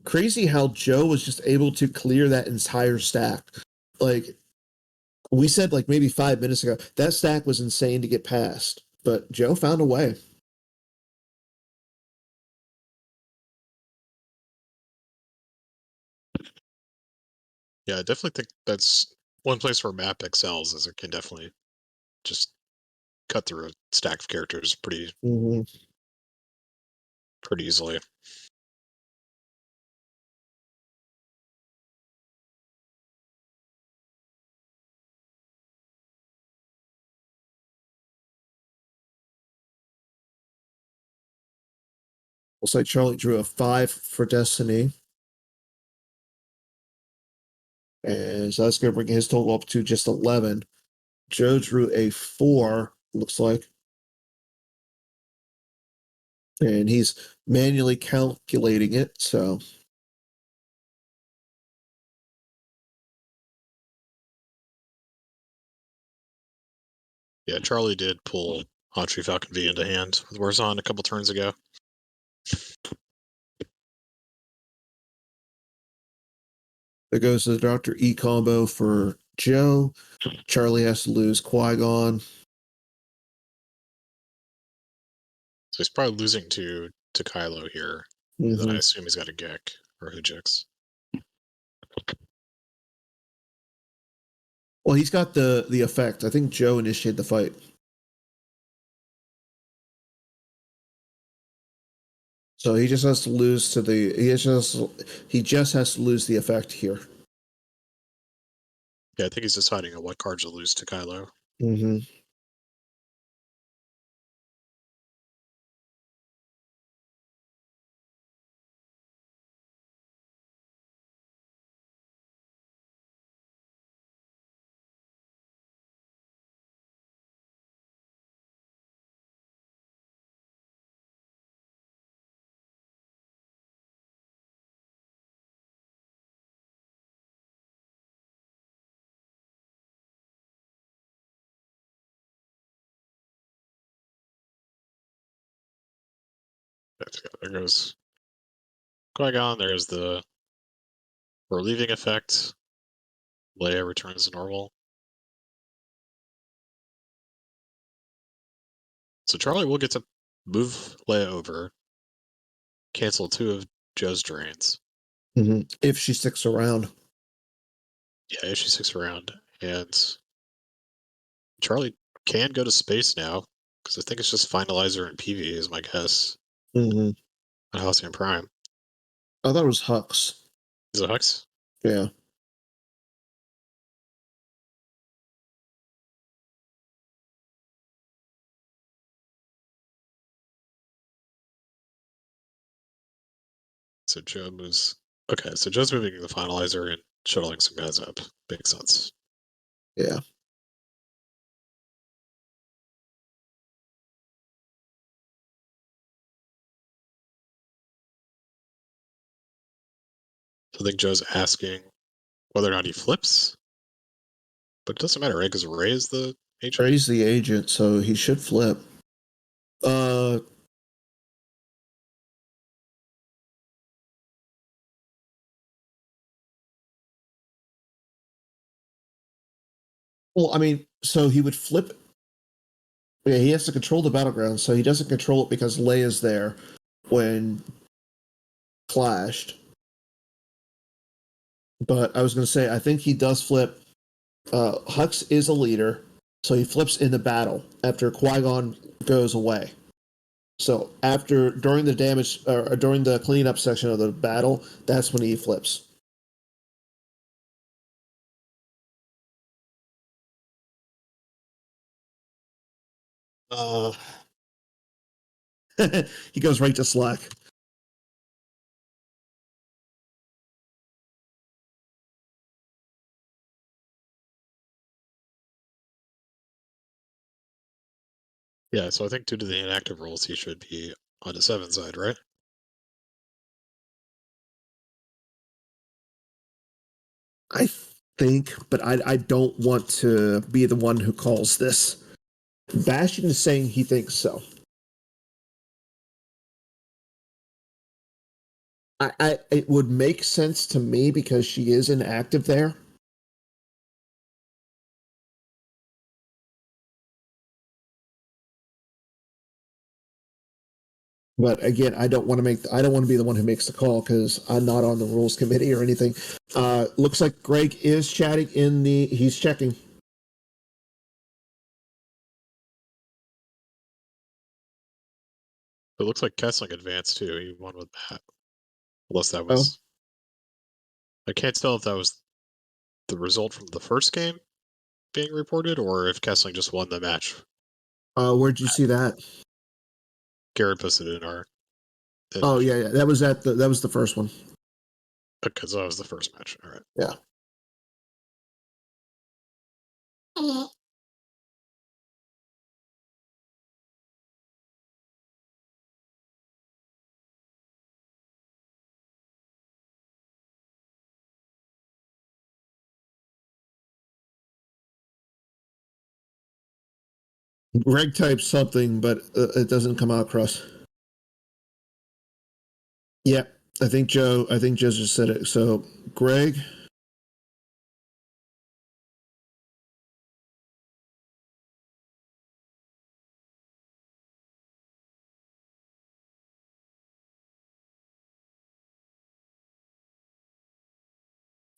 crazy how Joe was just able to clear that entire stack. Like we said like maybe 5 minutes ago, that stack was insane to get past. But Joe found a way. Yeah, I definitely think that's one place where map excels, is it can definitely just cut through a stack of characters Mm-hmm. pretty easily. Looks like Charlie drew a 5 for Destiny. And so that's going to bring his total up to just 11. Joe drew a 4, looks like. And he's manually calculating it, so. Yeah, Charlie did pull Hotry Falcon V into hand with Warzone a couple turns ago. There goes the Dr. E combo for Joe. Charlie has to lose Qui-Gon. So he's probably losing to Kylo here. And then I assume he's got a Gek or Hujix. Well, he's got the effect. I think Joe initiated the fight. So he just has to lose to the he just has to lose the effect here. Yeah, I think he's deciding on what cards to lose to Kylo. Mm-hmm. There goes Qui-Gon. There's the relieving effect. Leia returns to normal. So Charlie will get to move Leia over, cancel 2 of Joe's drains. Mm-hmm. If she sticks around. Yeah, if she sticks around. And Charlie can go to space now, because I think it's just Finalizer and PV is my guess. Mm-hmm. On Halcyon Prime. I thought it was Hux. Is it Hux? Yeah. So Joe moves. Okay, so Joe's moving the Finalizer and shuttling some guys up. Makes sense. Yeah. So I think Joe's asking whether or not he flips. But it doesn't matter, right? Because Ray is the agent. Ray's the agent, so he should flip. Well, I mean, so he would flip. Yeah, he has to control the battleground, so he doesn't control it because Leia's there when clashed. But I was going to say, I think he does flip. Hux is a leader, so he flips in the battle after Qui-Gon goes away. So during the damage or during the cleanup section of the battle, that's when he flips. Uh, He goes right to Slack. yeah, so I think due to the inactive rules, he should be on the 7 side, right? I think, but I don't want to be the one who calls this. Bastion is saying he thinks so. It would make sense to me because she is inactive there. But again, I don't want to be the one who makes the call because I'm not on the rules committee or anything. Looks like Greg is chatting he's checking. It looks like Kessling advanced too. He won with Matt. Unless that was. Oh. I can't tell if that was the result from the first game being reported or if Kessling just won the match. Where'd you see that? Garrett posted it in our. Oh yeah. That was the first one. Okay, so that was the first match. All right. Yeah. Greg types something, but it doesn't come out across. Yeah, I think Joe just said it. So, Greg.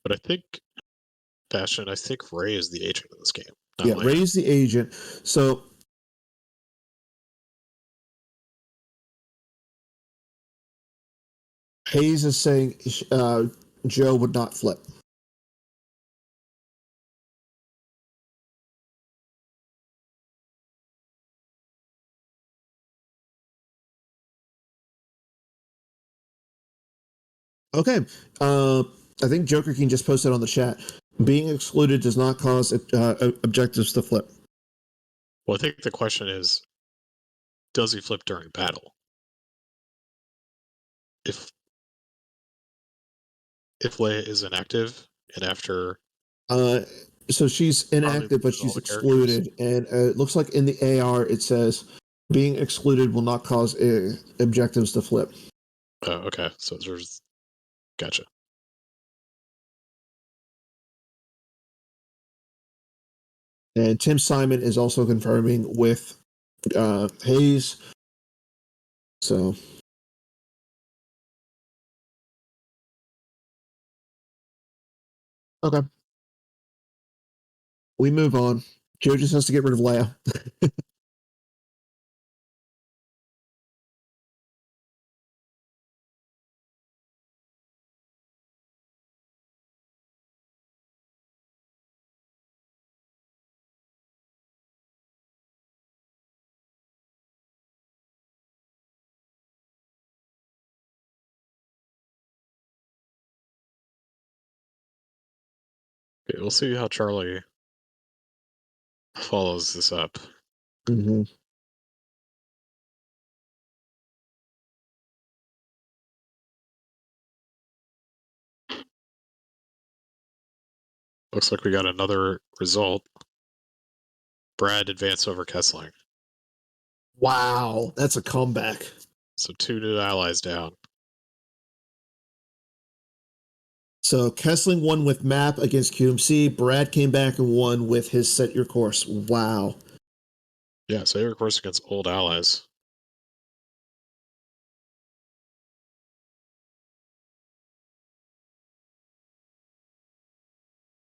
But I think, Bastion, I think Ray is the agent in this game. Yeah, Mike. Ray's the agent. So, Hayes is saying Joe would not flip. Okay. I think Joker King just posted on the chat. Being excluded does not cause objectives to flip. Well, I think the question is, does he flip during battle? If Leia is inactive and after. So she's inactive, but she's excluded, and it looks like in the AR it says being excluded will not cause objectives to flip. Oh, okay. So there's. Gotcha. And Tim Simon is also confirming with Hayes. So. Okay. We move on. Joe just has to get rid of Leia. Okay, we'll see how Charlie follows this up. Mm-hmm. Looks like we got another result. Brad advanced over Kessling. Wow, that's a comeback. So 2 new allies down. So Kessling won with map against QMC. Brad came back and won with his set your course. Wow. Yeah, so your course against old allies.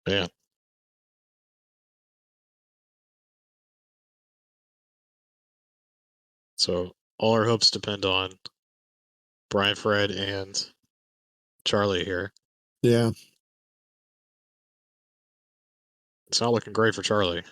Man. So all our hopes depend on Brian Fred and Charlie here. Yeah. It's not looking great for Charlie.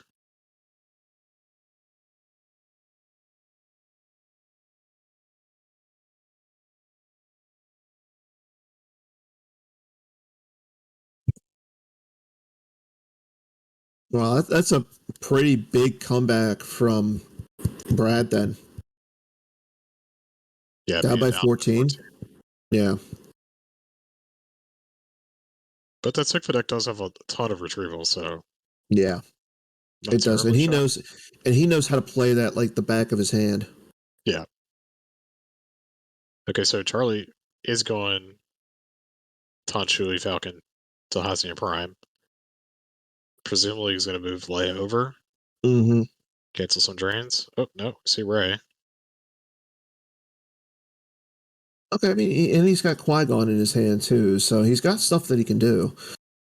Well, that's a pretty big comeback from Brad then. Yeah, Down by 14. Yeah. But that Sigma deck does have a ton of retrieval, so Yeah, not it does, and terribly shocked. he knows how to play that like the back of his hand. Yeah. Okay, so Charlie is going Tanchuli Falcon to Hasnia Prime. Presumably he's going to move Leia over, Mm-hmm. cancel some drains. Oh, no, see Ray. Okay, I mean, and he's got Qui-Gon in his hand too, so he's got stuff that he can do.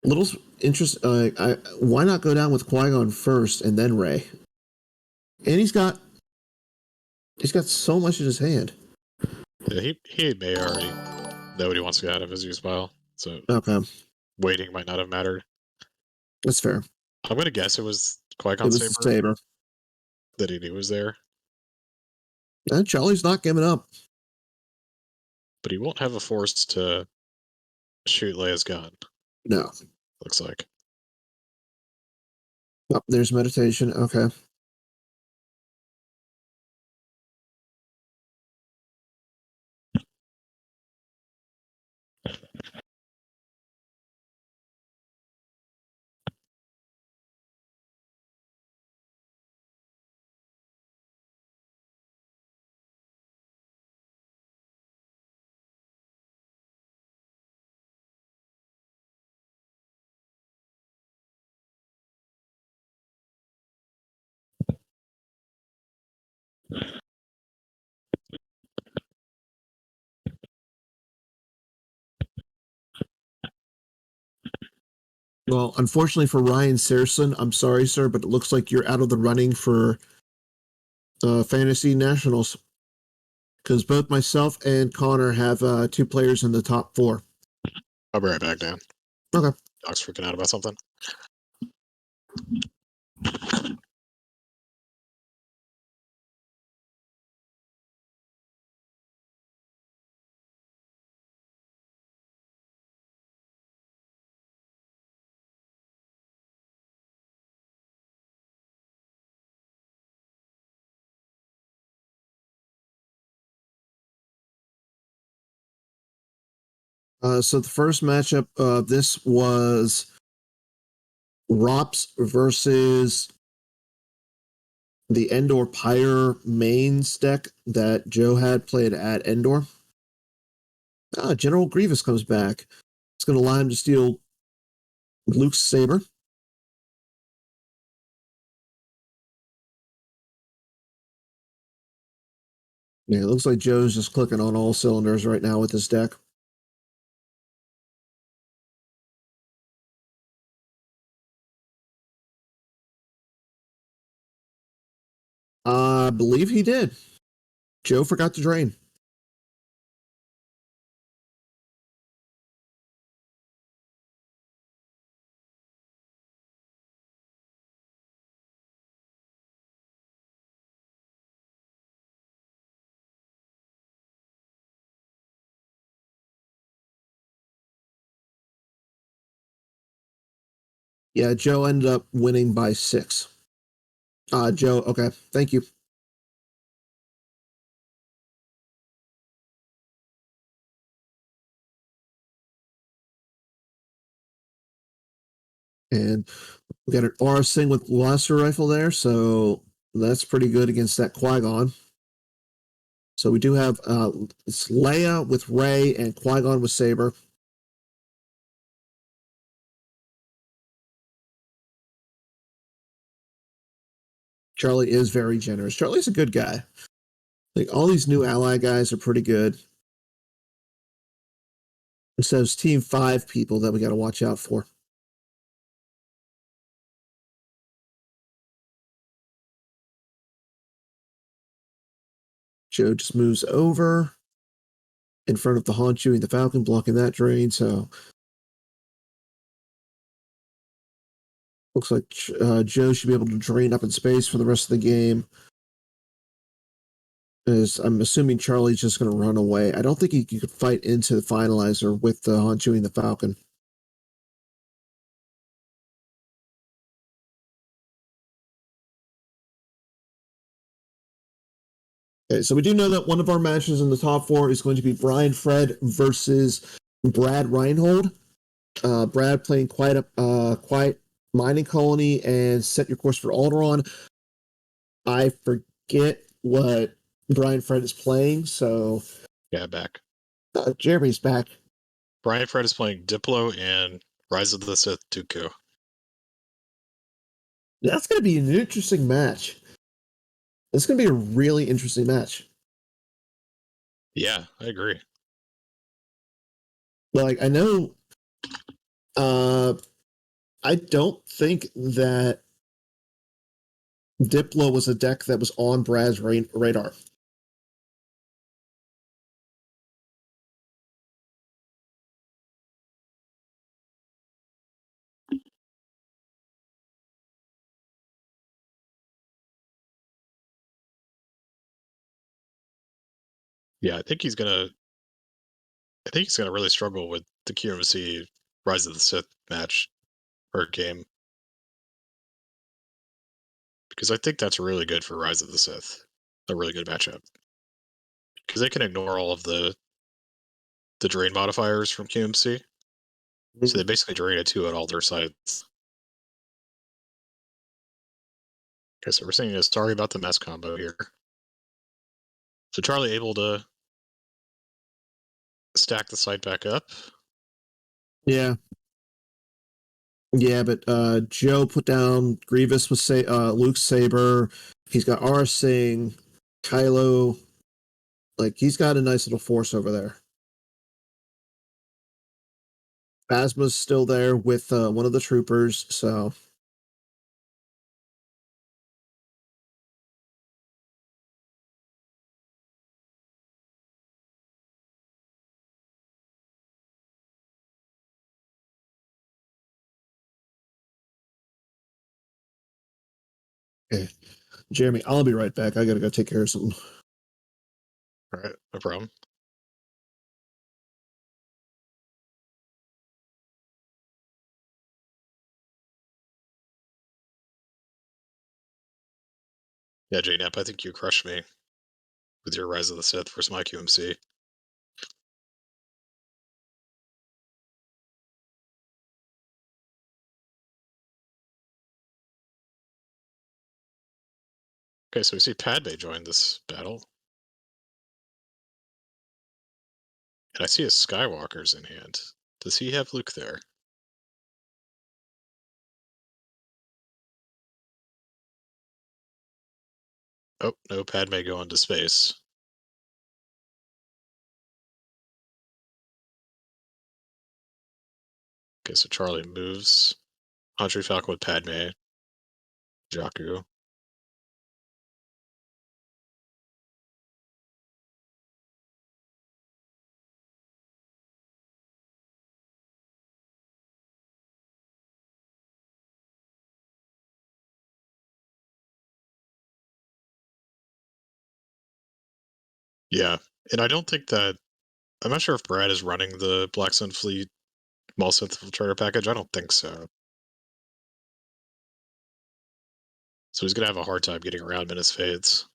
Little interest. Why not go down with Qui-Gon first and then Ray? And he's got so much in his hand. Yeah, he may already know what he wants to get out of his use pile, so Okay, waiting might not have mattered. that's fair. I'm going to guess it was It Qui-Gon was the Saber saber. that he knew was there, And Charlie's not giving up. but he won't have a force to shoot Leia's gun, No. looks like. Oh, there's meditation. Okay. Well, unfortunately for Ryan Saracen, I'm sorry, sir, but it looks like you're out of the running for Fantasy Nationals because both myself and Connor have 2 players in the top 4. I'll be right back, Dan. Okay. Doc's freaking out about something. So the first matchup of this was ROPS versus the Endor Pyre mains deck that Joe had played at Endor. General Grievous comes back. It's going to allow him to steal Luke's saber. Yeah, it looks like Joe's just clicking on all cylinders right now with this deck. I believe he did. Joe forgot to drain. Yeah, Joe ended up winning by 6. Joe, okay, thank you. And we got an Aura Sing with Blaster Rifle there, so that's pretty good against that Qui-Gon. So we do have it's Leia with Ray and Qui-Gon with Saber. Charlie is very generous. Charlie's a good guy. Like all these new ally guys are pretty good. So it's team 5 people that we got to watch out for. Joe just moves over in front of the Honchu and the Falcon, blocking that drain. So looks like Joe should be able to drain up in space for the rest of the game. As I'm assuming Charlie's just going to run away. I don't think he could fight into the finalizer with the Honchu and the Falcon. Okay, so we do know that one of our matches in the top 4 is going to be Brian Fred versus Brad Reinhold. Brad playing quiet mining colony and set your course for Alderon. I forget what Brian Fred is playing, so Yeah, back. Jeremy's back. Brian Fred is playing Diplo and Rise of the Sith Dooku. That's going to be an interesting match. It's going to be a really interesting match. Yeah, I agree. Like, I know, I don't think that Diplo was a deck that was on Brad's radar. Yeah, I think he's gonna really struggle with the QMC Rise of the Sith match or game. Because I think that's really good for Rise of the Sith. A really good matchup. Because they can ignore all of the drain modifiers from QMC. So they basically drain a 2 at all their sides. Okay, so we're seeing a sorry about the mess combo here. So Charlie able to stack the site back up. Yeah. Yeah, but Joe put down Grievous with Luke's Saber. He's got Arsing, Kylo. Like, he's got a nice little force over there. Phasma's still there with one of the troopers, so. Okay. Jeremy, I'll be right back. I gotta go take care of something. All right, no problem. Yeah, JNap, I think you crushed me with your Rise of the Sith versus my QMC. Okay, so we see Padme join this battle. And I see a Skywalker's in hand. Does he have Luke there? Oh, no, Padme going to space. Okay, so Charlie moves. Andre Falcon with Padme. Jakku. Yeah, and I don't think that... I'm not sure if Brad is running the Black Sun Fleet Maul Synth Charter package. I don't think so. So he's going to have a hard time getting around Menace Fades.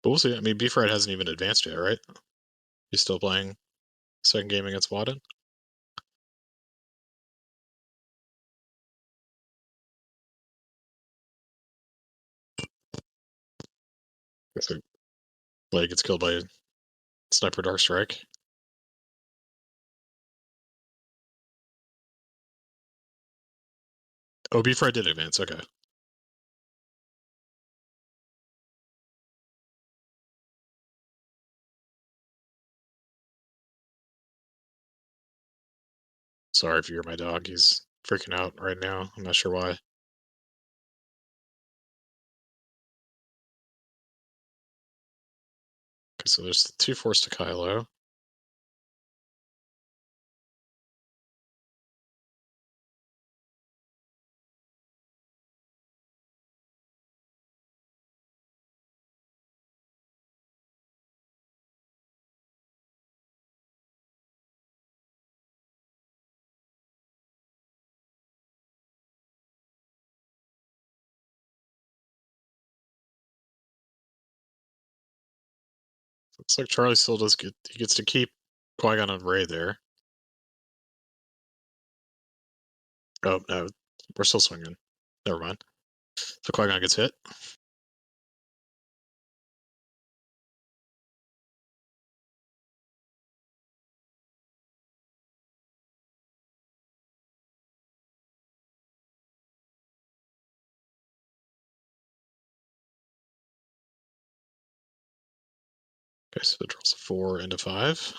But we'll see. I mean, Beefright hasn't even advanced yet, right? He's still playing second game against Wadden. So Blade gets killed by Sniper Dark Strike. Oh, Beefright did advance. Okay. Sorry if you're my dog. He's freaking out right now. I'm not sure why. Okay, so there's the 2 Force to Kylo. Looks like Charlie still does get. He gets to keep Qui-Gon and Rey there. Oh no, we're still swinging. Never mind. So Qui-Gon gets hit. Okay, so it draws a 4 into 5.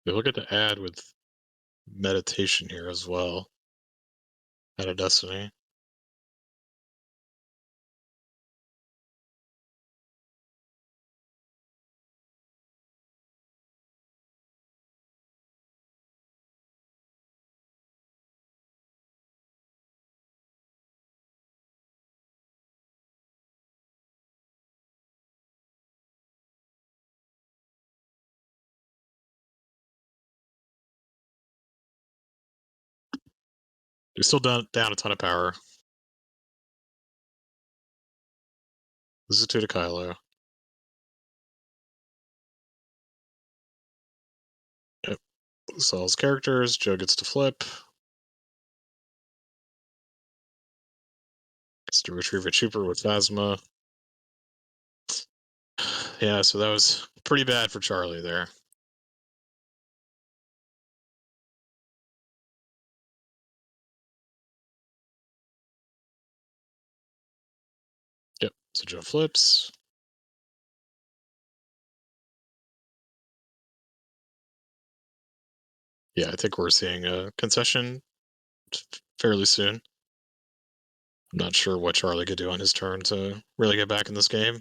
They look at the ad with meditation here as well. Out of Destiny. They're still down a ton of power. This is 2 to Kylo. Yep. So all his characters. Joe gets to flip. Gets to retrieve a trooper with Phasma. Yeah, so that was pretty bad for Charlie there. Yep, so Joe flips. Yeah, I think we're seeing a concession fairly soon. I'm not sure what Charlie could do on his turn to really get back in this game.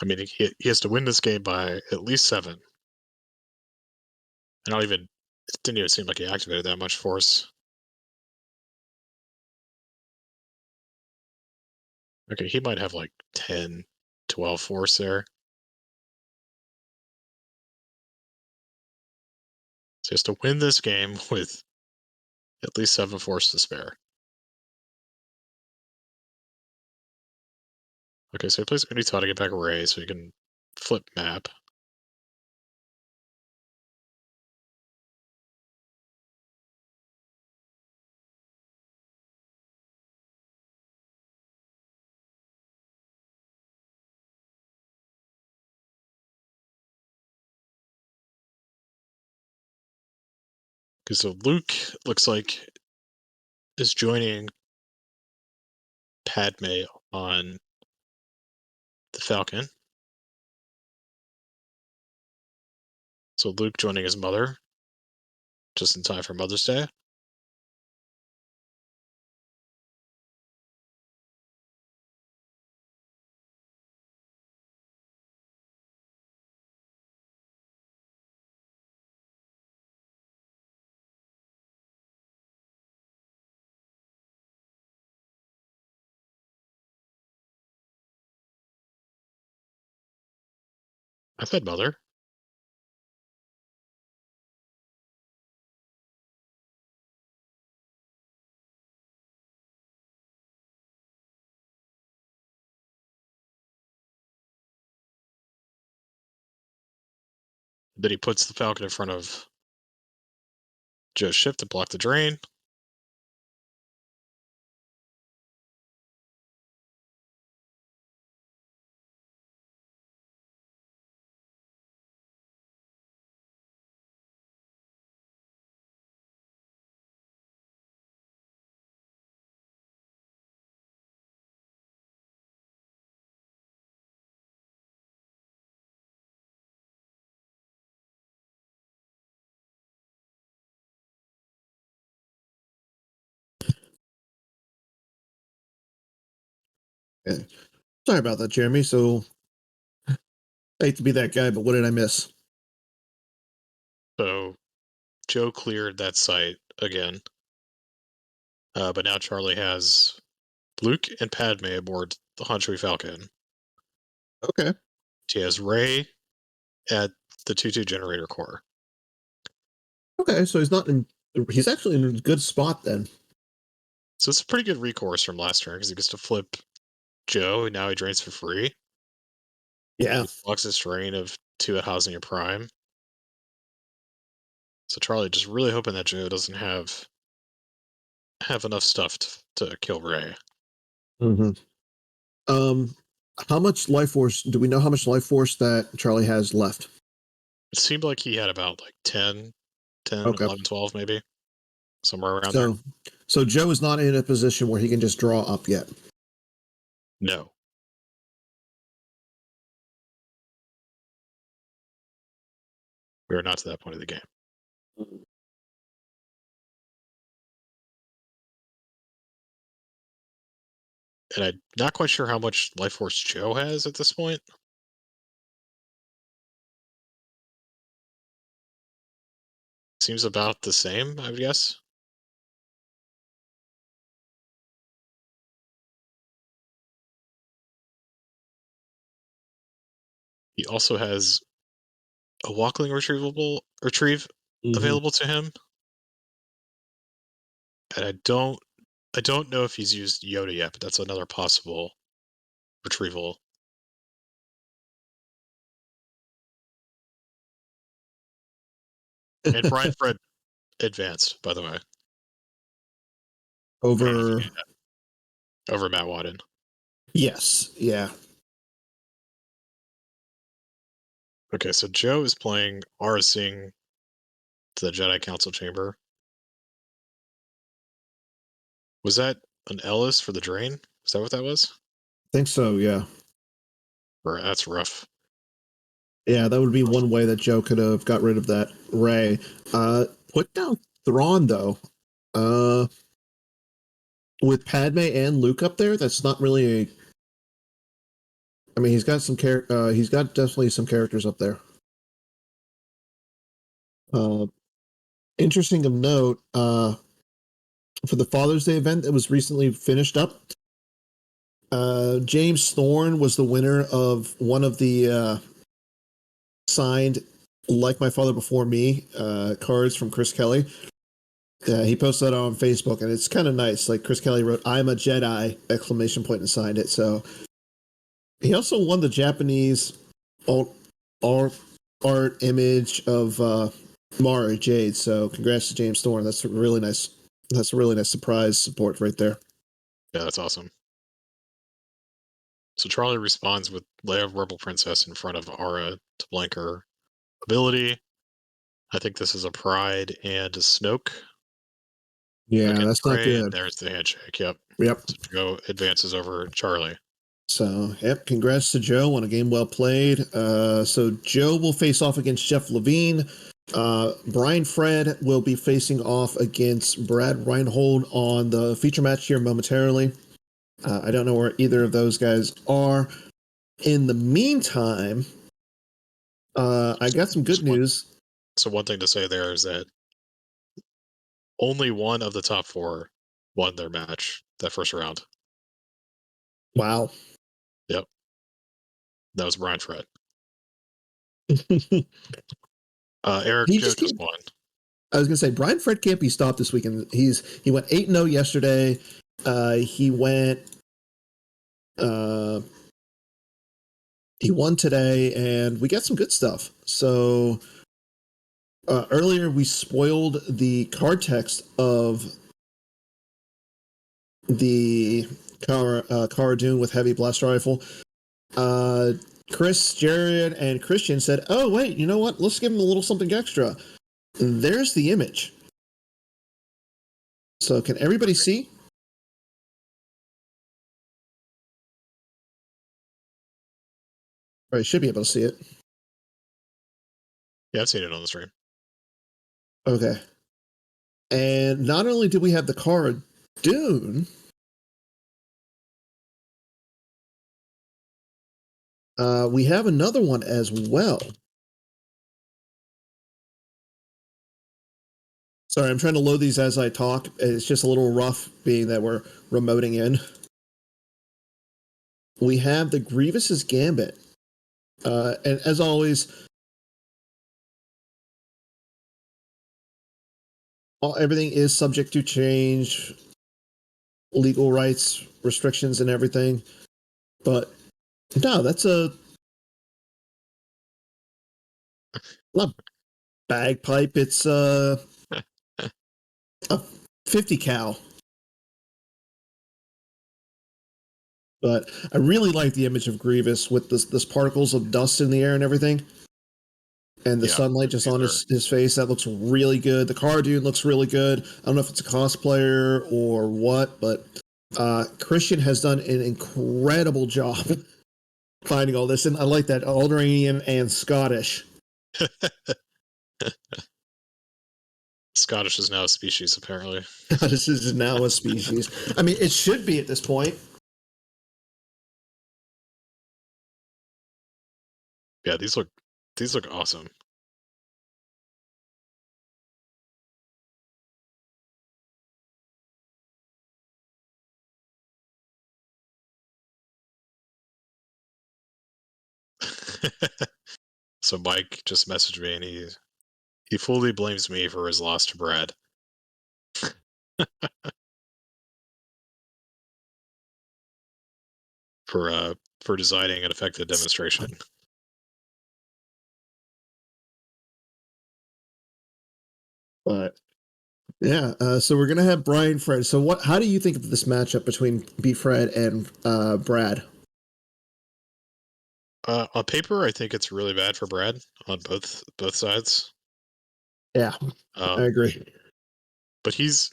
I mean, he has to win this game by at least 7. And it didn't even seem like he activated that much force. Okay, he might have like 10, 12 force there. So he has to win this game with at least 7 force to spare. Okay, so he plays Unitau to get back Rey so he can flip map. Okay, so Luke looks like is joining Padme on the Falcon. So Luke joining his mother just in time for Mother's Day. I said mother. Then he puts the Falcon in front of Joe's ship to block the drain. Yeah. Sorry about that, Jeremy. So, I hate to be that guy, but what did I miss? So Joe cleared that site again, but now Charlie has Luke and Padme aboard the Hanshui Falcon. Okay. She has Rey at the 2-2 generator core. Okay, so he's not in. He's actually in a good spot then. So it's a pretty good recourse from last turn because he gets to flip Joe, and now he drains for free. Yeah. He blocks his terrain of 2 at Hosnier Prime. So Charlie just really hoping that Joe doesn't have enough stuff to kill Rey. Mm-hmm. How much life force do we know? How much life force that Charlie has left? It seemed like he had about like 10, Okay. 11, 12 maybe. Somewhere around there. So Joe is not in a position where he can just draw up yet. No. We are not to that point of the game. And I'm not quite sure how much life force Joe has at this point. Seems about the same, I would guess. He also has a Walkling retrieve available to him. And I don't know if he's used Yoda yet, but that's another possible retrieval. And Brian Fred advanced, by the way. Over. Over Matt Wadden. Yes. Yeah. Okay, so Joe is playing Arasing to the Jedi Council chamber. Was that an Ellis for the drain? Is that what that was? I think so. Yeah. Or that's rough. Yeah, that would be one way that Joe could have got rid of that Rey. Put down Thrawn though. With Padme and Luke up there, that's not really a. I mean, he's got some he's got definitely some characters up there. Uh, Interesting of note. For the Father's Day event that was recently finished up, James Thorne was the winner of one of the signed "Like My Father Before Me" cards from Chris Kelly. He posted that on Facebook, and it's kind of nice. Like Chris Kelly wrote, "I'm a Jedi!" exclamation point and signed it. So he also won the Japanese alt art image of Mara Jade. So congrats to James Thorne. That's a really nice. That's a really nice surprise support right there. Yeah, that's awesome. So Charlie responds with Leia Rebel Princess in front of Ara to blank her ability. I think this is a Pride and a Snoke. Yeah, Against that's not Rey, and good. there's the handshake. Yep. Yep. So Joe advances over Charlie. So, yep, congrats to Joe on a game well played. So Joe will face off against Jeff Levine. Brian Fred will be facing off against Brad Reinhold on the feature match here momentarily. I don't know where either of those guys are. In the meantime, I got some good news. So one thing to say there is that only one of the top 4 won their match that first round. Wow. Yep. That was Brian Fred. Eric Joe just won. I was gonna say Brian Fred can't be stopped this weekend. He went 8-0 yesterday. He went he won today, and we got some good stuff. So earlier we spoiled the card text of the Cara Dune with heavy blaster rifle. Chris, Jared, and Christian said, "Oh wait, you know what? Let's give him a little something extra." There's the image. So can everybody see? Or you should be able to see it. Yeah, I've seen it on the stream. Okay. And not only do we have the card Dune, We have another one as well. Sorry, I'm trying to load these as I talk. It's just a little rough being that we're remoting in. We have the Grievous's Gambit. And as always, everything is subject to change, legal rights, restrictions, and everything. But no, that's not bagpipe. It's a 50 cal. But I really like the image of Grievous with this particles of dust in the air and everything. And the sunlight just on his face. That looks really good. The car dude looks really good. I don't know if it's a cosplayer or what, but Christian has done an incredible job finding all this. And I like that Alderaanian and Scottish. Scottish is now a species, apparently. This is now a species. I mean, it should be at this point. Yeah, these look awesome. So Mike just messaged me and he fully blames me for his loss to Brad. For designing an effective demonstration. But yeah, so we're gonna have Brian Fred. So how do you think of this matchup between B Fred and Brad? On paper, I think it's really bad for Brad on both sides. Yeah, I agree. But he's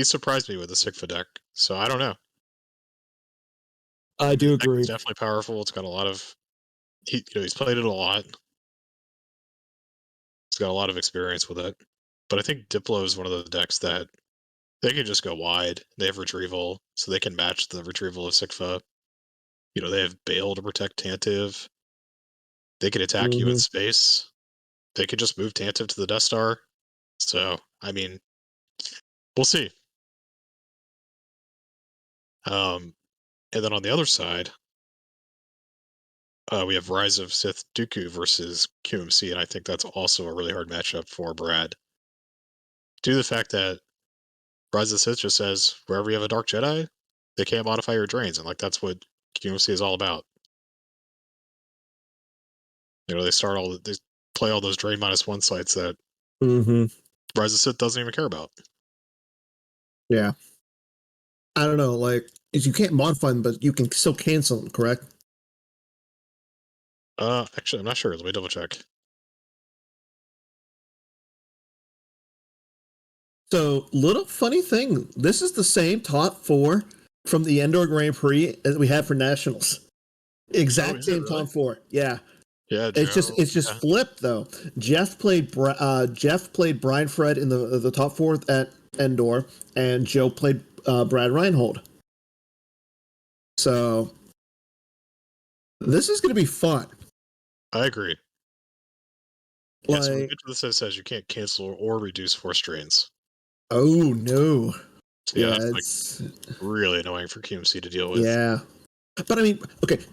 surprised me with the Sigfa deck, so I don't know. I do agree. It's definitely powerful. It's got a lot of he's played it a lot. He's got a lot of experience with it. But I think Diplo is one of the decks that they can just go wide. They have retrieval, so they can match the retrieval of Sigfa. They have Bale to protect Tantive. They can attack you in space. They could just move Tantive to the Death Star. So, I mean, we'll see. And then on the other side, we have Rise of Sith Dooku versus QMC, and I think that's also a really hard matchup for Brad. Due to the fact that Rise of Sith just says wherever you have a Dark Jedi, they can't modify your drains, and that's what QMC is all about. They play all those drain -1 sites that Rise of Sith doesn't even care about. Yeah. I don't know, you can't modify them, but you can still cancel them, correct? Actually, I'm not sure. Let me double check. So, little funny thing. This is the same top 4 from the Endor Grand Prix that we had for Nationals. Exact same top 4. Yeah. Yeah, it's just flipped though. Jeff played Brian Fred in the top 4 at Endor, and Joe played Brad Reinhold. So this is going to be fun. I agree. Yeah, so when you get to this, it says you can't cancel or reduce force drains. Oh no! So yeah, that's really annoying for QMC to deal with. Yeah, but I mean, okay,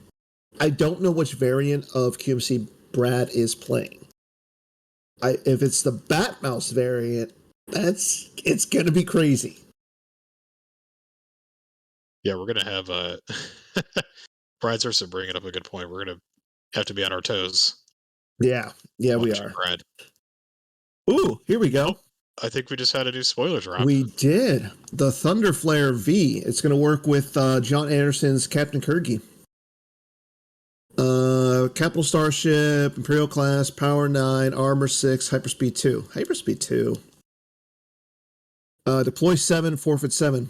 I don't know which variant of QMC Brad is playing. If it's the Bat Mouse variant, it's gonna be crazy. Yeah, we're gonna have Brad's also bringing up a good point. We're gonna have to be on our toes. Yeah, we are. Brad. Ooh, here we go. I think we just had to do spoiler drop. We did. The Thunderflare V. It's going to work with John Anderson's Captain Kirgy. Capital Starship, Imperial Class, Power 9, Armor 6, Hyperspeed 2. Hyperspeed 2. Deploy 7, forfeit 7.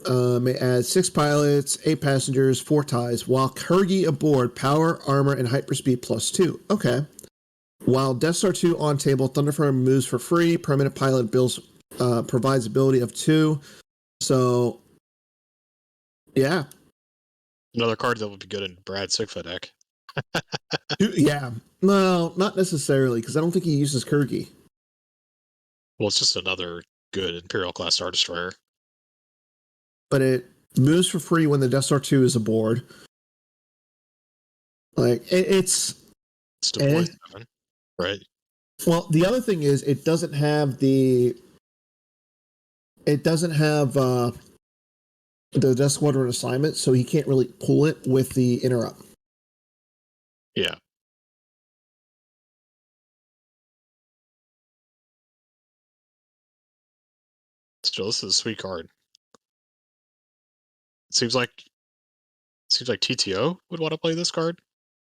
May add 6 pilots, 8 passengers, 4 ties, while Kirgy aboard, Power, Armor, and Hyperspeed +2. Okay. While Death Star 2 on table, Thunderflare moves for free. Permanent pilot builds provides ability of 2. So, yeah. Another card that would be good in Brad's Sigfa deck. Yeah. No, not necessarily, because I don't think he uses Kirky. Well, it's just another good Imperial class Star Destroyer. But it moves for free when the Death Star 2 is aboard. Like, it's deploy 7, right? Well, the other thing is it doesn't have the Death Squadron assignment, so he can't really pull it with the interrupt. Yeah. Still, this is a sweet card. It seems like TTO would want to play this card.